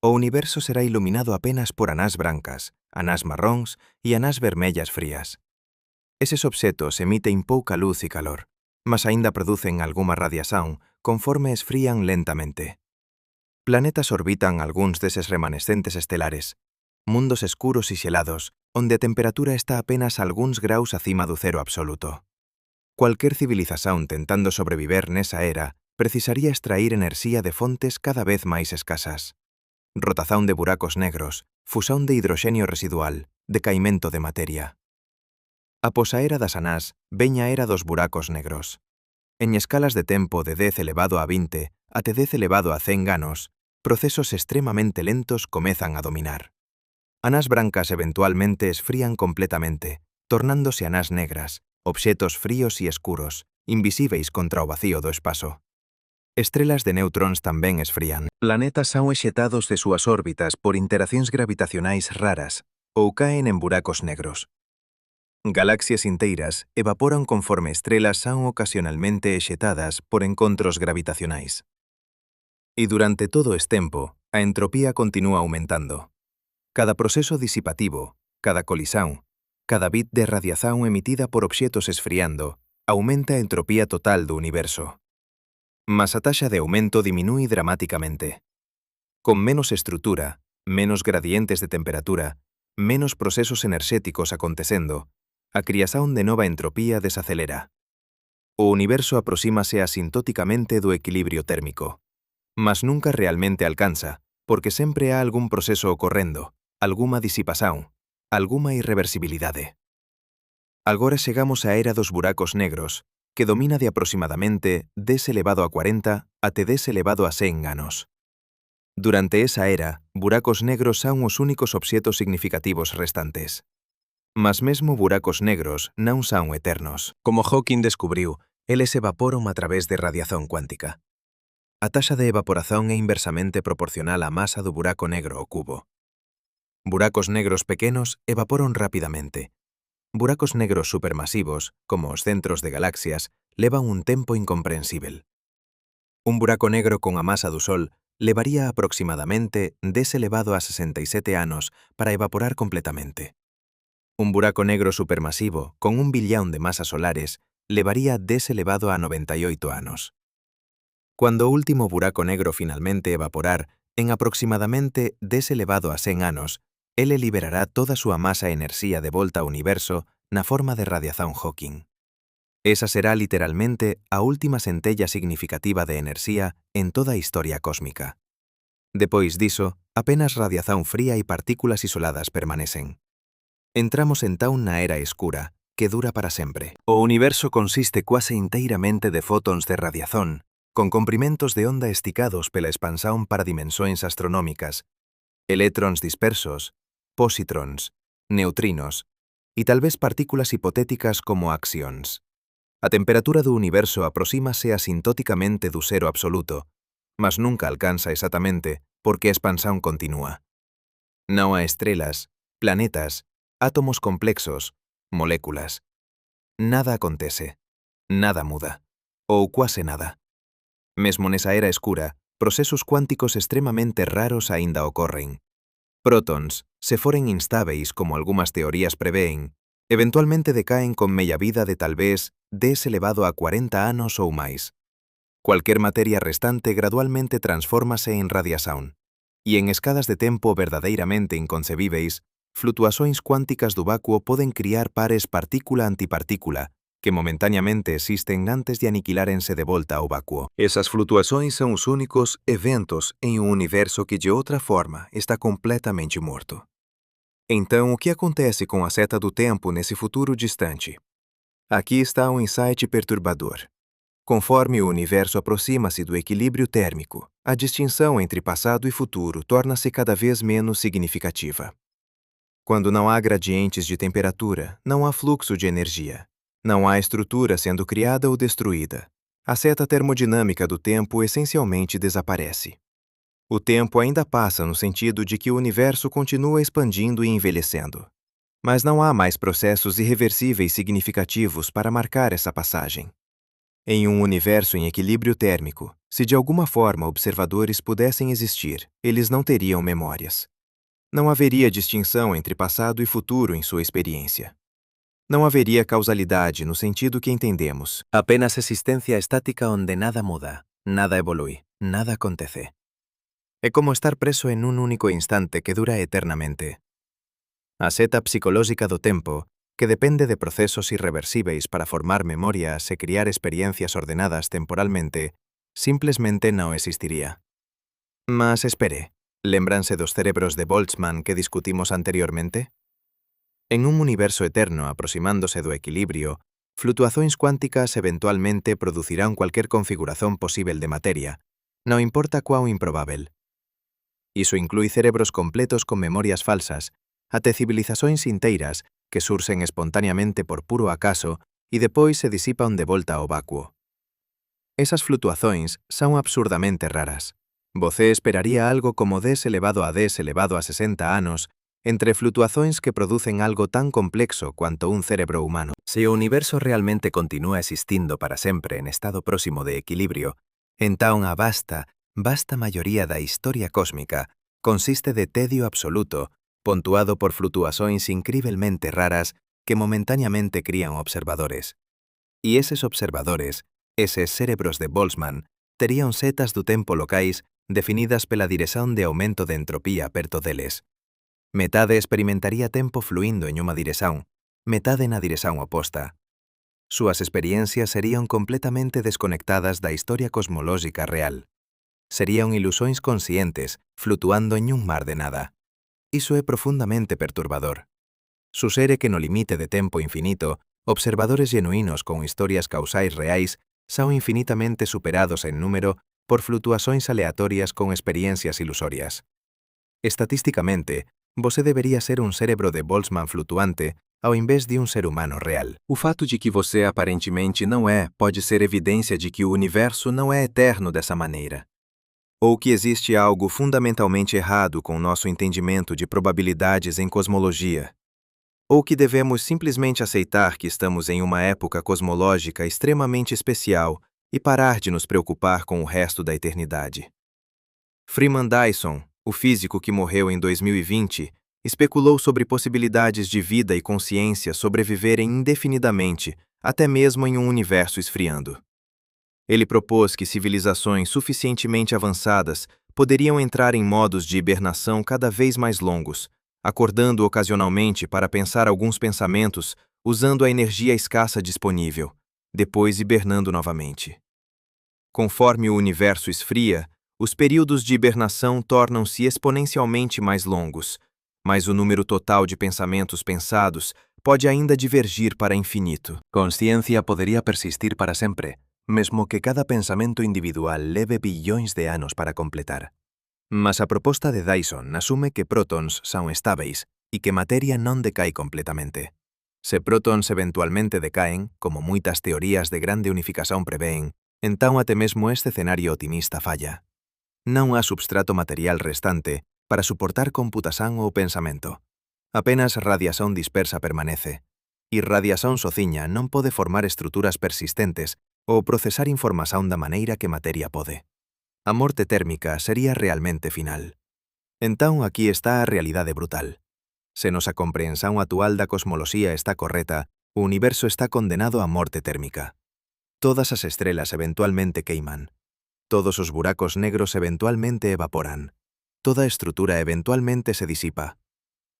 Speaker 2: o universo será iluminado apenas por anás brancas, anás marróns e anás vermellas frías. Eses obxetos emiten pouca luz e calor, mas aínda producen algunha radiación conforme esfrían lentamente. Planetas orbitan algúns deses remanescentes estelares, mundos escuros e xelados, onde a temperatura está apenas algúns graus acima do cero absoluto. Cualquier civilización tentando sobreviver nesa era precisaría extrair enerxía de fontes cada vez máis escasas. Rotación de buracos negros, fusión de hidroxenio residual, decaimento de materia. Após a era das anás, veña a era dos buracos negros. En escalas de tempo de 10 elevado a 20 até 10 elevado a 100 anos, procesos extremamente lentos comezan a dominar. Anás brancas eventualmente esfrían completamente, tornándose anás negras, obxetos fríos e escuros, invisíveis contra o vacío do espazo. Estrelas de neutróns tamén esfrían. Planetas son exetados de súas órbitas por interaccións gravitacionais raras ou caen en buracos negros. Galaxias inteiras evaporan conforme estrelas son ocasionalmente exetadas por encontros gravitacionais. E durante todo este tempo, a entropía continúa aumentando. Cada proceso disipativo, cada colisión, cada bit de radiación emitida por obxetos esfriando, aumenta a entropía total do universo. Mas a taxa de aumento diminúe dramáticamente. Con menos estrutura, menos gradientes de temperatura, menos procesos enerxéticos acontecendo, a criación de nova entropía desacelera. O universo aproxímase asintóticamente do equilibrio térmico, mas nunca realmente alcanza, porque sempre há algún proceso ocorrendo, algunha disipación, algunha irreversibilidade. Agora chegamos á era dos buracos negros, que domina de aproximadamente 10 elevado a 40 até 10 elevado a 100 anos. Durante esa era, buracos negros son os únicos obxetos significativos restantes. Mas mesmo buracos negros non son eternos. Como Hawking descubriu, eles evaporan a través de radiación cuántica. A taxa de evaporación é inversamente proporcional á masa do buraco negro ao cubo. Buracos negros pequenos evaporan rapidamente. Buracos negros supermasivos, como os centros de galaxias, levan un tempo incomprensível. Un buraco negro con a masa do Sol levaría aproximadamente 10 elevado a 67 anos para evaporar completamente. Un buraco negro supermasivo con 1 billón de masas solares levaría 10 elevado a 98 anos. Cuando o último buraco negro finalmente evaporar, en aproximadamente 10 elevado a 100 anos, ele liberará toda a súa masa e enerxía de volta ao universo na forma de radiación Hawking. Esa será literalmente a última centella significativa de enerxía en toda a historia cósmica. Depois diso, apenas radiación fría e partículas isoladas permanecen. Entramos entón na era escura, que dura para sempre. O universo consiste quase inteiramente de fótons de radiación, con comprimentos de onda esticados pela expansión para dimensões astronómicas, eléctrons dispersos, positrons, neutrinos e talvez partículas hipotéticas como axións. A temperatura do universo aproxímase asintóticamente do cero absoluto, mas nunca alcanza exactamente porque a expansión continúa. Non há estrelas, planetas, átomos complexos, moléculas. Nada acontece, nada muda, ou quase nada. Mesmo nesa era escura, procesos cuánticos extremamente raros aínda ocorren. Prótons, se foren instáveis como algunhas teorías prevén, eventualmente decaen con media vida de talvez 10 elevado a 40 anos ou máis. Cualquier materia restante gradualmente transfórmase en radiación, e en escadas de tempo verdadeiramente inconcebíveis, flutuações cuánticas do vacuo poden criar pares partícula-antipartícula, que momentaneamente existen antes de aniquilárense de volta ao vacuo. Essas flutuações são os únicos eventos em um universo que de outra forma está completamente morto. Então, o que acontece com a seta do tempo nesse futuro distante? Aqui está um insight perturbador. Conforme o universo aproxima-se do equilíbrio térmico, a distinção entre passado e futuro torna-se cada vez menos significativa. Quando não há gradientes de temperatura, não há fluxo de energia. Não há estrutura sendo criada ou destruída. A seta termodinâmica do tempo essencialmente desaparece. O tempo ainda passa no sentido de que o universo continua expandindo e envelhecendo. Mas não há mais processos irreversíveis significativos para marcar essa passagem. Em um universo em equilíbrio térmico, se de alguma forma observadores pudessem existir, eles não teriam memórias. Não haveria distinção entre passado e futuro em sua experiência. Não haveria causalidade no sentido que entendemos. Apenas existência estática onde nada muda, nada evolui, nada acontece. É como estar preso en un único instante que dura eternamente. A seta psicolóxica do tempo, que depende de procesos irreversibles para formar memorias e criar experiencias ordenadas temporalmente, simplesmente non existiría. Mas espere, lembranse dos cerebros de Boltzmann que discutimos anteriormente? En un universo eterno aproximándose do equilibrio, flutuacións cuánticas eventualmente producirán cualquier configuración posible de materia, non importa cuán improbável. Iso inclui cerebros completos con memorias falsas, até civilizacións inteiras que sursen espontaneamente por puro acaso e depois se disipan de volta ao vacuo. Esas flutuacións son absurdamente raras. Você esperaría algo como 10 elevado a 10 elevado a 60 anos entre flutuacións que producen algo tan complexo cuanto un cerebro humano. Se o universo realmente continúa existindo para sempre en estado próximo de equilibrio, entón a vasta maioría da historia cósmica consiste de tedio absoluto, pontuado por flutuacións incrivelmente raras que momentáneamente crían observadores. E eses observadores, eses cerebros de Boltzmann, terían setas do tempo locais definidas pela dirección de aumento de entropía perto deles. Metade experimentaría tempo fluindo en unha dirección, metade na dirección oposta. Súas experiencias serían completamente desconectadas da historia cosmolóxica real. Serían ilusións conscientes, flutuando en un mar de nada. Iso é profundamente perturbador. Susere que no limite de tempo infinito
Speaker 1: Observadores genuínos con historias causais reais são infinitamente superados en número por flutuações aleatorias con experiencias ilusorias. Estatisticamente, você deveria ser um cérebro de Boltzmann flutuante ao invés de um ser humano real.
Speaker 2: O fato de que você aparentemente não é pode ser evidência de que o universo não é eterno dessa maneira.
Speaker 1: Ou que existe algo fundamentalmente errado com nosso entendimento de probabilidades em cosmologia. Ou que devemos simplesmente aceitar que estamos em uma época cosmológica extremamente especial e parar de nos preocupar com o resto da eternidade. Freeman Dyson, o físico que morreu em 2020, especulou sobre possibilidades de vida e consciência sobreviverem indefinidamente, até mesmo em um universo esfriando. Ele propôs que civilizações suficientemente avançadas poderiam entrar em modos de hibernação cada vez mais longos, acordando ocasionalmente para pensar alguns pensamentos usando a energia escassa disponível, depois hibernando novamente. Conforme o universo esfria, os períodos de hibernação tornam-se exponencialmente mais longos, mas o número total de pensamentos pensados pode ainda divergir para infinito.
Speaker 2: Consciência poderia persistir para sempre, mesmo que cada pensamento individual leve bilhões de anos para completar.
Speaker 1: Mas a proposta de Dyson asume que prótons são estáveis e que matéria não decai completamente. Se prótons eventualmente decaem, como muitas teorias de grande unificação prevêem, então até mesmo este cenário otimista falha. Não há substrato material restante para suportar computação ou pensamento. Apenas radiação dispersa permanece. E radiação sozinha não pode formar estruturas persistentes ou processar informação da maneira que matéria pode. A morte térmica seria realmente final. Então aqui está a realidade brutal. Se nossa compreensão atual da cosmologia está correta, o universo está condenado à morte térmica. Todas as estrelas eventualmente queiman. Todos os buracos negros eventualmente evaporan. Toda estrutura eventualmente se disipa.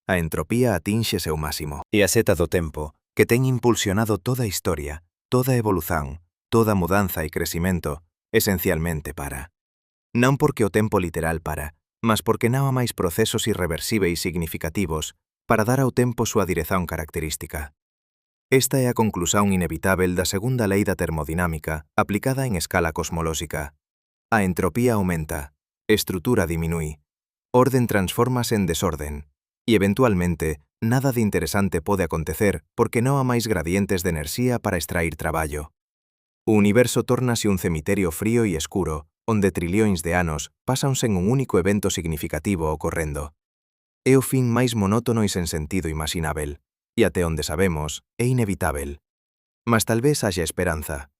Speaker 1: A entropía atinxe seu máximo.
Speaker 2: E a seta do tempo, que ten impulsionado toda a historia, toda a evolución, toda mudanza e crecimento, esencialmente para.
Speaker 1: Non porque o tempo literal para, mas porque non há máis procesos irreversibles significativos para dar ao tempo súa direzón característica. Esta é a conclusión inevitável da segunda lei da termodinámica aplicada en escala cosmolóxica. A entropía aumenta, estrutura diminúe, orden transfórmase en desorden, e eventualmente nada de interesante pode acontecer porque non há máis gradientes de enerxía para extrair traballo. O universo tórnase un cemiterio frío e escuro, onde trillóns de anos pasan sen un único evento significativo ocorrendo. É o fin máis monótono e sen sentido imaxinável, e até onde sabemos, é inevitável. Mas talvez haxa esperanza.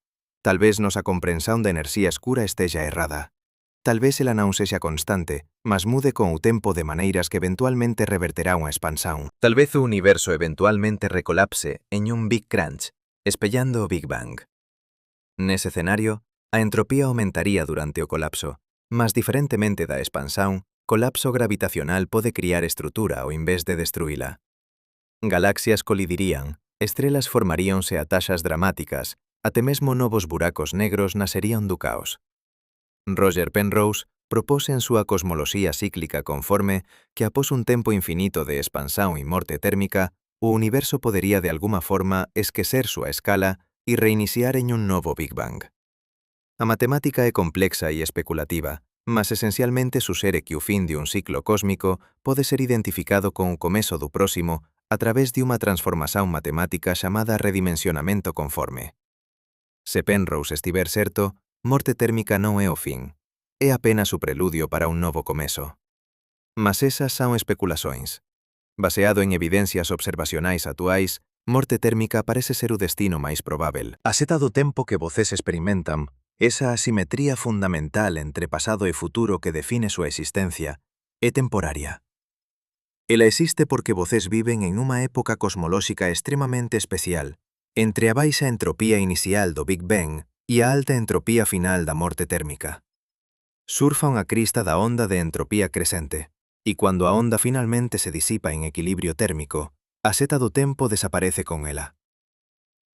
Speaker 1: Talvez nosa comprensión da enerxía escura esteja errada. Talvez ela non sexa constante, mas mude con o tempo de maneiras que eventualmente reverterá unha expansión.
Speaker 2: Talvez o universo eventualmente recolapse en un Big Crunch, espellando o Big Bang.
Speaker 1: Nese escenario, a entropía aumentaría durante o colapso, mas diferentemente da expansión, colapso gravitacional pode criar estrutura ao invés de destruíla. Galaxias colidirían, estrelas formaríanse a taxas dramáticas, até mesmo novos buracos negros nacerían do caos. Roger Penrose propose en súa cosmoloxía cíclica conforme que após un tempo infinito de expansión e morte térmica, o universo podería de alguma forma esquecer súa escala e reiniciar en un novo Big Bang. A matemática é complexa e especulativa, mas esencialmente suxere que o fin de un ciclo cósmico pode ser identificado con o comezo do próximo a través de unha transformación matemática chamada redimensionamento conforme. Se Penrose estiver certo, morte térmica non é o fin, é apenas o preludio para un novo comezo. Mas esas son especulações. Baseado en evidencias observacionais actuais, morte térmica parece ser o destino máis probável.
Speaker 2: A seta do tempo que voces experimentan, esa asimetría fundamental entre pasado e futuro que define súa existencia, é temporaria. Ela existe porque voces viven en unha época cosmolóxica extremamente especial, entre a baixa entropía inicial do Big Bang e a alta entropía final da morte térmica. Surfa unha crista da onda de entropía crescente, e cando a onda finalmente se disipa en equilibrio térmico, a seta do tempo desaparece con ela.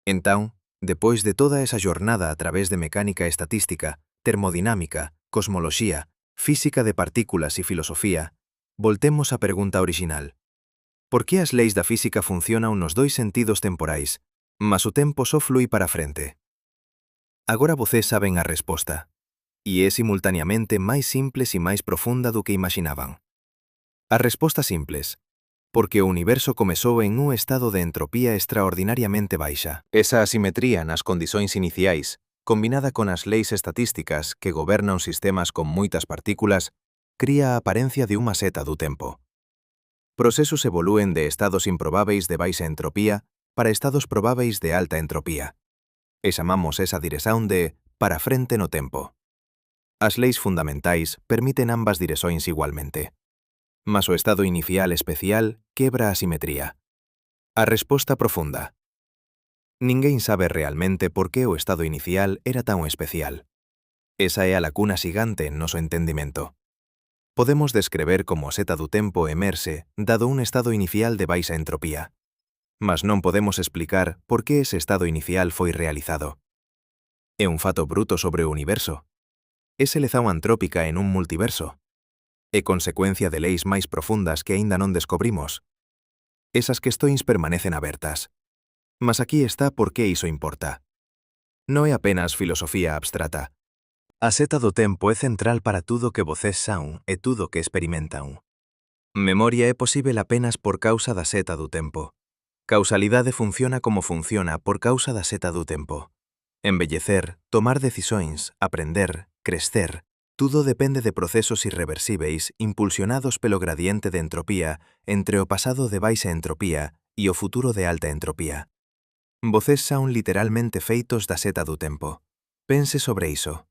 Speaker 2: Entón, depois de toda esa jornada a través de mecánica estatística, termodinámica, cosmoloxía, física de partículas e filosofía, voltemos á pergunta orixinal. Por que as leis da física funcionan nos dois sentidos temporais, mas o tempo só flui para frente. Agora vocês saben a resposta, e é simultaneamente máis simples e máis profunda do que imaginaban. A resposta simples, porque o universo comezou en un estado de entropía extraordinariamente baixa. Esa asimetría nas condições iniciais, combinada con as leis estatísticas que gobernan sistemas con moitas partículas, cría a aparencia de unha seta do tempo. Procesos evolúen de estados improbáveis de baixa entropía para estados probáveis de alta entropía. E chamamos esa dirección de para frente no tempo. As leis fundamentais permiten ambas direccións igualmente. Mas o estado inicial especial quebra a simetría. A resposta profunda. Ninguén sabe realmente por que o estado inicial era tan especial. Esa é a lacuna xigante en noso entendimento. Podemos descrever como a seta do tempo emerxe dado un estado inicial de baixa entropía. Mas non podemos explicar por que ese estado inicial foi realizado. É un fato bruto sobre o universo. É seleción antrópica en un multiverso. É consecuencia de leis máis profundas que aínda non descobrimos. Esas questões permanecen abertas. Mas aquí está por que iso importa. Non é apenas filosofía abstrata. A seta do tempo é central para tudo que vocês son e tudo que experimentan. Memoria é posível apenas por causa da seta do tempo. Causalidade funciona como funciona por causa da seta do tempo. Envellecer, tomar decisões, aprender, crescer, tudo depende de procesos irreversibles impulsionados pelo gradiente de entropía entre o pasado de baixa entropía e o futuro de alta entropía. Vocês son literalmente feitos da seta do tempo. Pense sobre iso.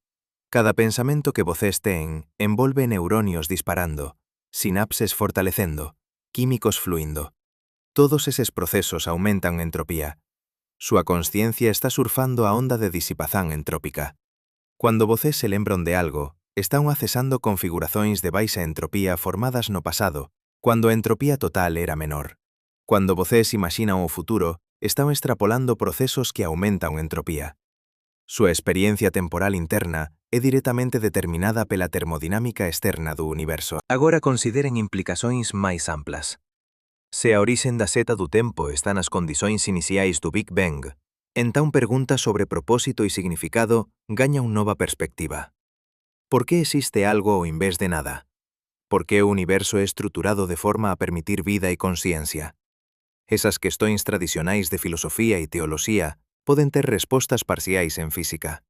Speaker 2: Cada pensamento que vocês ten envolve neuronios disparando, sinapses fortalecendo, químicos fluindo. Todos eses procesos aumentan entropía. Súa consciencia está surfando a onda de disipación entrópica. Cuando vocês se lembran de algo, están accesando configuracións de baixa entropía formadas no pasado, cuando a entropía total era menor. Cuando vocês imaxinan o futuro, están extrapolando procesos que aumentan a entropía. Súa experiencia temporal interna é directamente determinada pela termodinámica externa do universo. Agora consideren implicacións máis amplas. Se a orixe da seta do tempo está nas condicións iniciais do Big Bang, entón pregunta sobre propósito e significado gaña unha nova perspectiva. Por que existe algo ao invés de nada? Por que o universo é estruturado de forma a permitir vida e consciencia? Esas questões tradicionais de filosofía e teoloxía poden ter respostas parciais en física.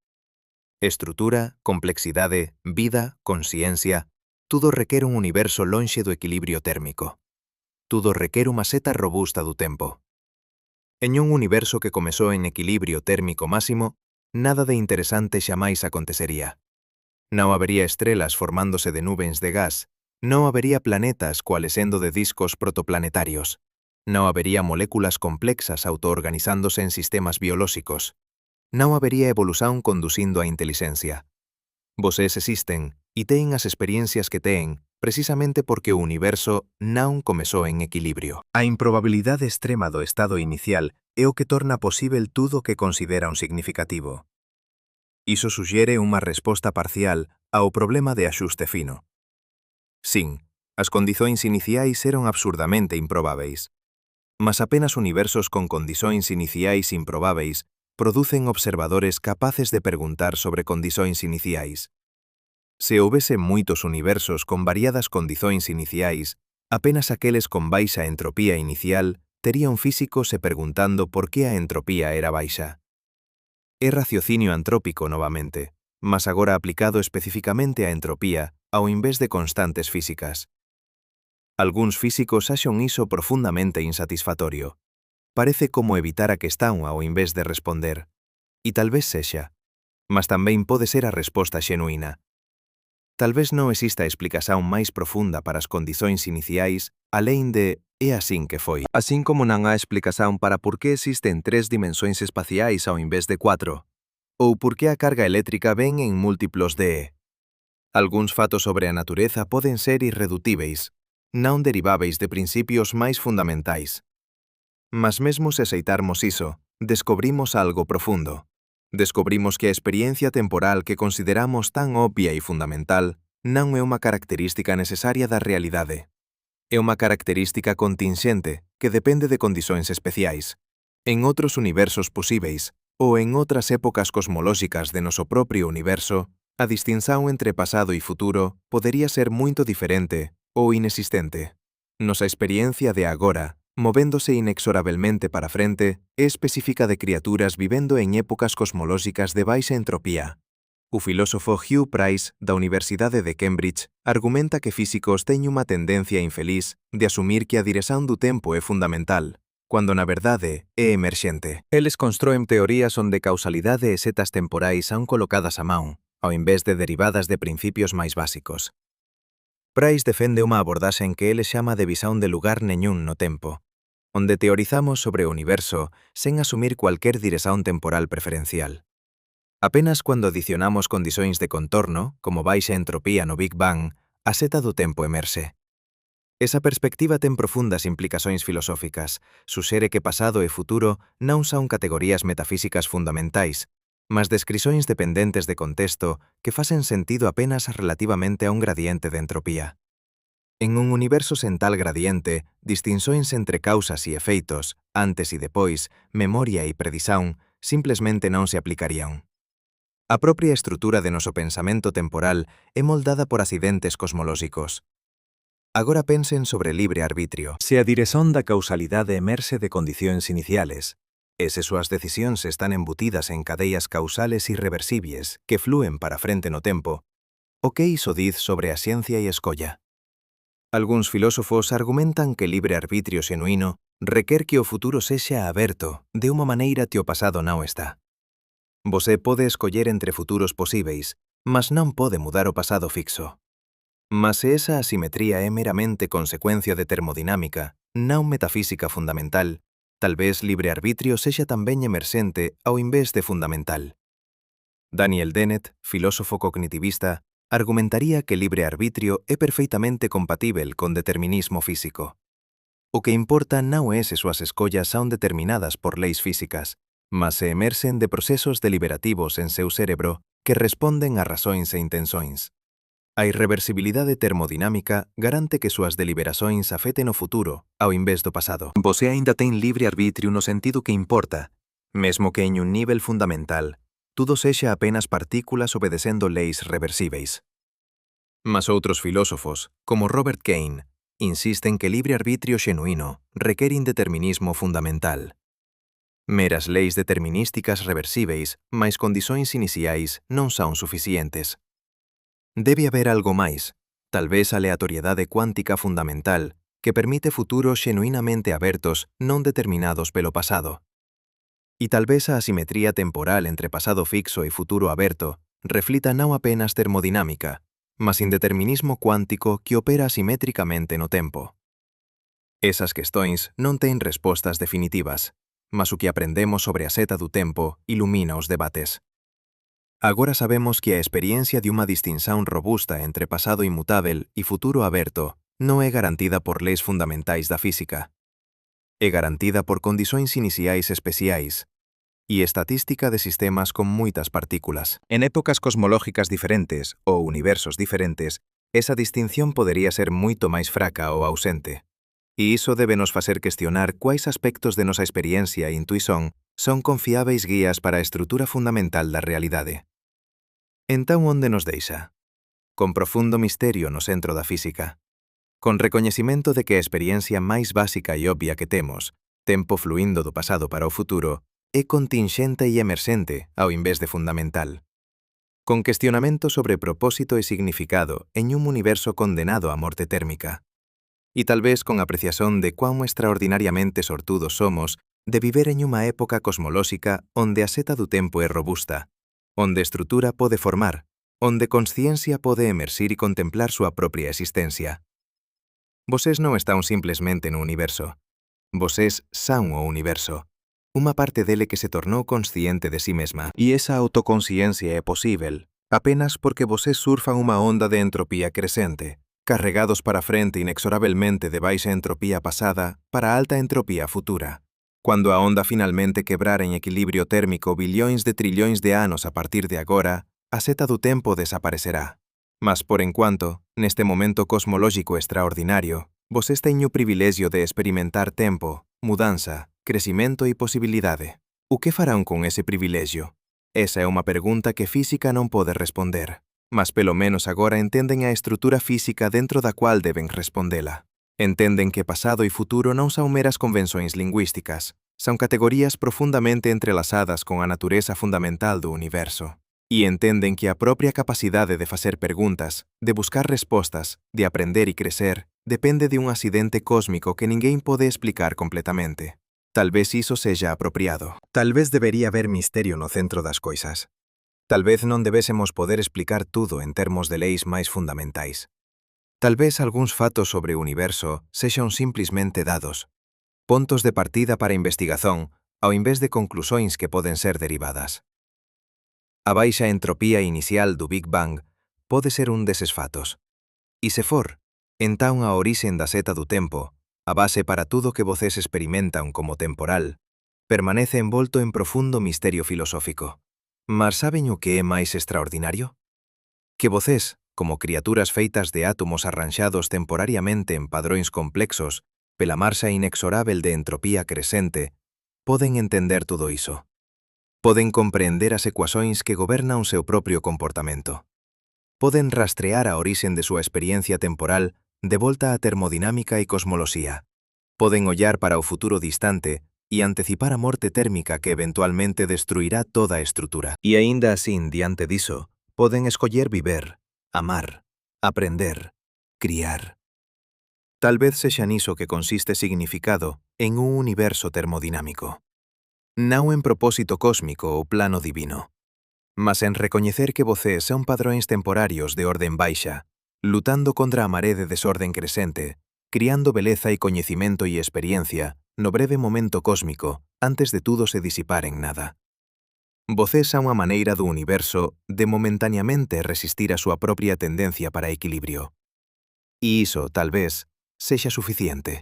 Speaker 2: Estrutura, complexidade, vida, consciencia, tudo requer un universo lonxe do equilibrio térmico. Tudo requer unha seta robusta do tempo. En un universo que comezou en equilibrio térmico máximo, nada de interesante xamais acontecería. Non habería estrelas formándose de nubens de gas, non habería planetas cuales sendo de discos protoplanetarios, non habería moléculas complexas autoorganizándose en sistemas biolóxicos, non habería evolución conducindo a inteligencia. Vocês existen e teñen as experiencias que teñen precisamente porque o universo non comezou en equilibrio. A improbabilidade extrema do estado inicial é o que torna posível tudo que consideran significativo. Iso suxere unha resposta parcial ao problema de axuste fino. Sin, as condicións iniciais eran absurdamente improbáveis. Mas apenas universos con condicións iniciais improbáveis producen observadores capaces de preguntar sobre condicións iniciais. Se houvese moitos universos con variadas condicións iniciais, apenas aqueles con baixa entropía inicial terían físicos se preguntando por que a entropía era baixa. É raciocinio antrópico novamente, mas agora aplicado especificamente a entropía ao invés de constantes físicas. Algúns físicos axan iso profundamente insatisfactorio. Parece como evitar a questão ao invés de responder. E talvez sexa, mas tamén pode ser a resposta xenuína. Talvez non exista explicación máis profunda para as condicións iniciais alén de é asín que foi. Así como non há explicación para por que existen 3 dimensóns espaciais ao invés de 4, ou por que a carga eléctrica ven en múltiplos de E. Algúns fatos sobre a natureza poden ser irredutíveis, non deriváveis de principios máis fundamentais. Mas mesmo se aceitarmos iso, descobrimos algo profundo. Descobrimos que a experiencia temporal que consideramos tan obvia e fundamental non é unha característica necesaria da realidade. É unha característica contingente que depende de condicións especiais. En outros universos posíveis, ou en outras épocas cosmolóxicas de noso propio universo, a distinción entre pasado e futuro podería ser moito diferente ou inexistente. Nosa experiencia de agora, movéndose inexorablemente para frente, é específica de criaturas vivendo en épocas cosmolóxicas de baixa entropía. O filósofo Hugh Price, da Universidade de Cambridge, argumenta que físicos teñen unha tendencia infeliz de asumir que a dirección do tempo é fundamental, cuando na verdade é emerxente. Eles constroen teorías onde causalidade e setas temporais son colocadas a man, ao invés de derivadas de principios máis básicos. Price defende unha abordaxe en que ele chama de visão de lugar neñún no tempo, onde teorizamos sobre o universo sen asumir cualquier dirección temporal preferencial. Apenas cuando adicionamos condicións de contorno, como baixa entropía no Big Bang, a seta do tempo emerxe. Esa perspectiva ten profundas implicacións filosóficas, suxere que pasado e futuro non son categorías metafísicas fundamentais, mas descricións dependentes de contexto que facen sentido apenas relativamente a un gradiente de entropía. En un universo sen tal gradiente, distincións entre causas e efeitos, antes e depois, memoria e predición, simplesmente non se aplicarían. A propia estrutura de noso pensamento temporal é moldada por accidentes cosmolóxicos. Agora pensen sobre libre arbitrio. Se a dirección da causalidade emerxe de condicións iniciales, e se súas decisións están embutidas en cadeas causales irreversibles que flúen para frente no tempo, o que iso diz sobre a ciencia e escolla? Algúns filósofos argumentan que libre arbitrio xenuíno requer que o futuro sexa aberto de unha maneira que o pasado non está. Você pode escoller entre futuros posíveis, mas non pode mudar o pasado fixo. Mas se esa asimetría é meramente consecuencia de termodinámica, non metafísica fundamental, tal vez libre arbitrio sexa tamén emerxente ao invés de fundamental. Daniel Dennett, filósofo cognitivista, argumentaría que libre arbitrio é perfeitamente compatível con determinismo físico. O que importa non é se súas escollas son determinadas por leis físicas, mas se emerxen de procesos deliberativos en seu cérebro que responden a razóns e intensóns. A irreversibilidade termodinámica garante que súas deliberacións afeten o futuro, ao invés do pasado. Você aínda ten libre arbitrio no sentido que importa, mesmo que en un nivel fundamental, tudo sexa apenas partículas obedecendo leis reversibles. Mas outros filósofos, como Robert Kane, insisten que libre arbitrio xenuíno requer indeterminismo fundamental. Meras leis determinísticas reversibles, máis condicións iniciais, non son suficientes. Debe haber algo máis, tal vez aleatoriedade cuántica fundamental, que permite futuros xenuinamente abertos non determinados pelo pasado. E tal vez a asimetría temporal entre pasado fixo e futuro aberto reflita non apenas termodinámica, mas indeterminismo cuántico que opera asimétricamente no tempo. Esas questões non ten respostas definitivas, mas o que aprendemos sobre a seta do tempo ilumina os debates. Agora sabemos que a experiencia de unha distinción robusta entre pasado inmutável e futuro aberto non é garantida por leis fundamentais da física. É garantida por condicións iniciais especiais e estatística de sistemas con moitas partículas. En épocas cosmológicas diferentes ou universos diferentes, esa distinción podería ser moito máis fraca ou ausente. E iso debe nos facer questionar quais aspectos de nosa experiencia e intuición son confiáveis guías para a estrutura fundamental da realidade. Entón, onde nos deixa? Con profundo misterio no centro da física. Con recoñecimento de que a experiencia máis básica e obvia que temos, tempo fluindo do pasado para o futuro, é contingente e emerxente ao invés de fundamental. Con questionamento sobre propósito e significado en un universo condenado á morte térmica. E tal vez con apreciación de cuán extraordinariamente sortudos somos de viver en unha época cosmolóxica onde a seta do tempo é robusta, onde estrutura pode formar, onde consciencia pode emerxir e contemplar súa propia existencia. Voses non están simplesmente no universo. Voses son o universo, unha parte dele que se tornou consciente de sí mesma. E esa autoconsciencia é posível apenas porque voses surfan unha onda de entropía crecente, carregados para frente inexorablemente de baixa entropía pasada para alta entropía futura. Cuando a onda finalmente quebrar en equilibrio térmico bilhões de trillóns de anos a partir de agora, a seta do tempo desaparecerá. Mas, por enquanto, neste momento cosmolóxico extraordinario, vos teñen o privilexio de experimentar tempo, mudanza,
Speaker 1: crescimento e possibilidade. O que farão com esse privilégio? Essa é uma pergunta que física não pode responder, mas pelo menos agora entendem a estrutura física dentro da qual devem respondê-la. Entendem que passado e futuro não são meras convenções linguísticas, são categorias profundamente entrelaçadas com a natureza fundamental do universo. E entendem que a própria capacidade de fazer perguntas, de buscar respostas, de aprender e crescer, depende de um acidente cósmico que ninguém pode explicar completamente. Talvez isso seja apropriado. Talvez deveria haver mistério no centro das coisas. Talvez não devêssemos poder explicar tudo em termos de leis mais fundamentais. Talvez alguns fatos sobre o universo sejam simplesmente dados, pontos de partida para a investigação, ao invés de conclusões que podem ser derivadas. A baixa entropía inicial do Big Bang pode ser un deses fatos. E se for, entón a orixen da seta do tempo, a base para tudo que voces experimentan como temporal, permanece envolto en profundo misterio filosófico. Mas saben o que é máis extraordinario? Que voces, como criaturas feitas de átomos arranxados temporariamente en padróns complexos, pela marxa inexorável de entropía crescente, poden entender todo iso. Poden compreender as ecuações que gobernan o seu propio comportamento. Poden rastrear a orixen de súa experiencia temporal de volta á termodinámica e cosmoloxía. Poden ollar para o futuro distante e anticipar a morte térmica que eventualmente destruirá toda a estrutura. E aínda asín, diante diso, poden escoller viver, amar, aprender, criar. Talvez sexa niso que consiste significado en un universo termodinámico. Non en propósito cósmico ou plano divino, mas en recoñecer que voces son padróns temporarios de orden baixa, lutando contra a maré de desorden crescente, criando beleza e coñecimento e experiencia no breve momento cósmico antes de tudo se disipar en nada. Voces a unha maneira do universo de momentaneamente resistir a súa propia tendencia para equilibrio. E iso, tal vez, sexa suficiente.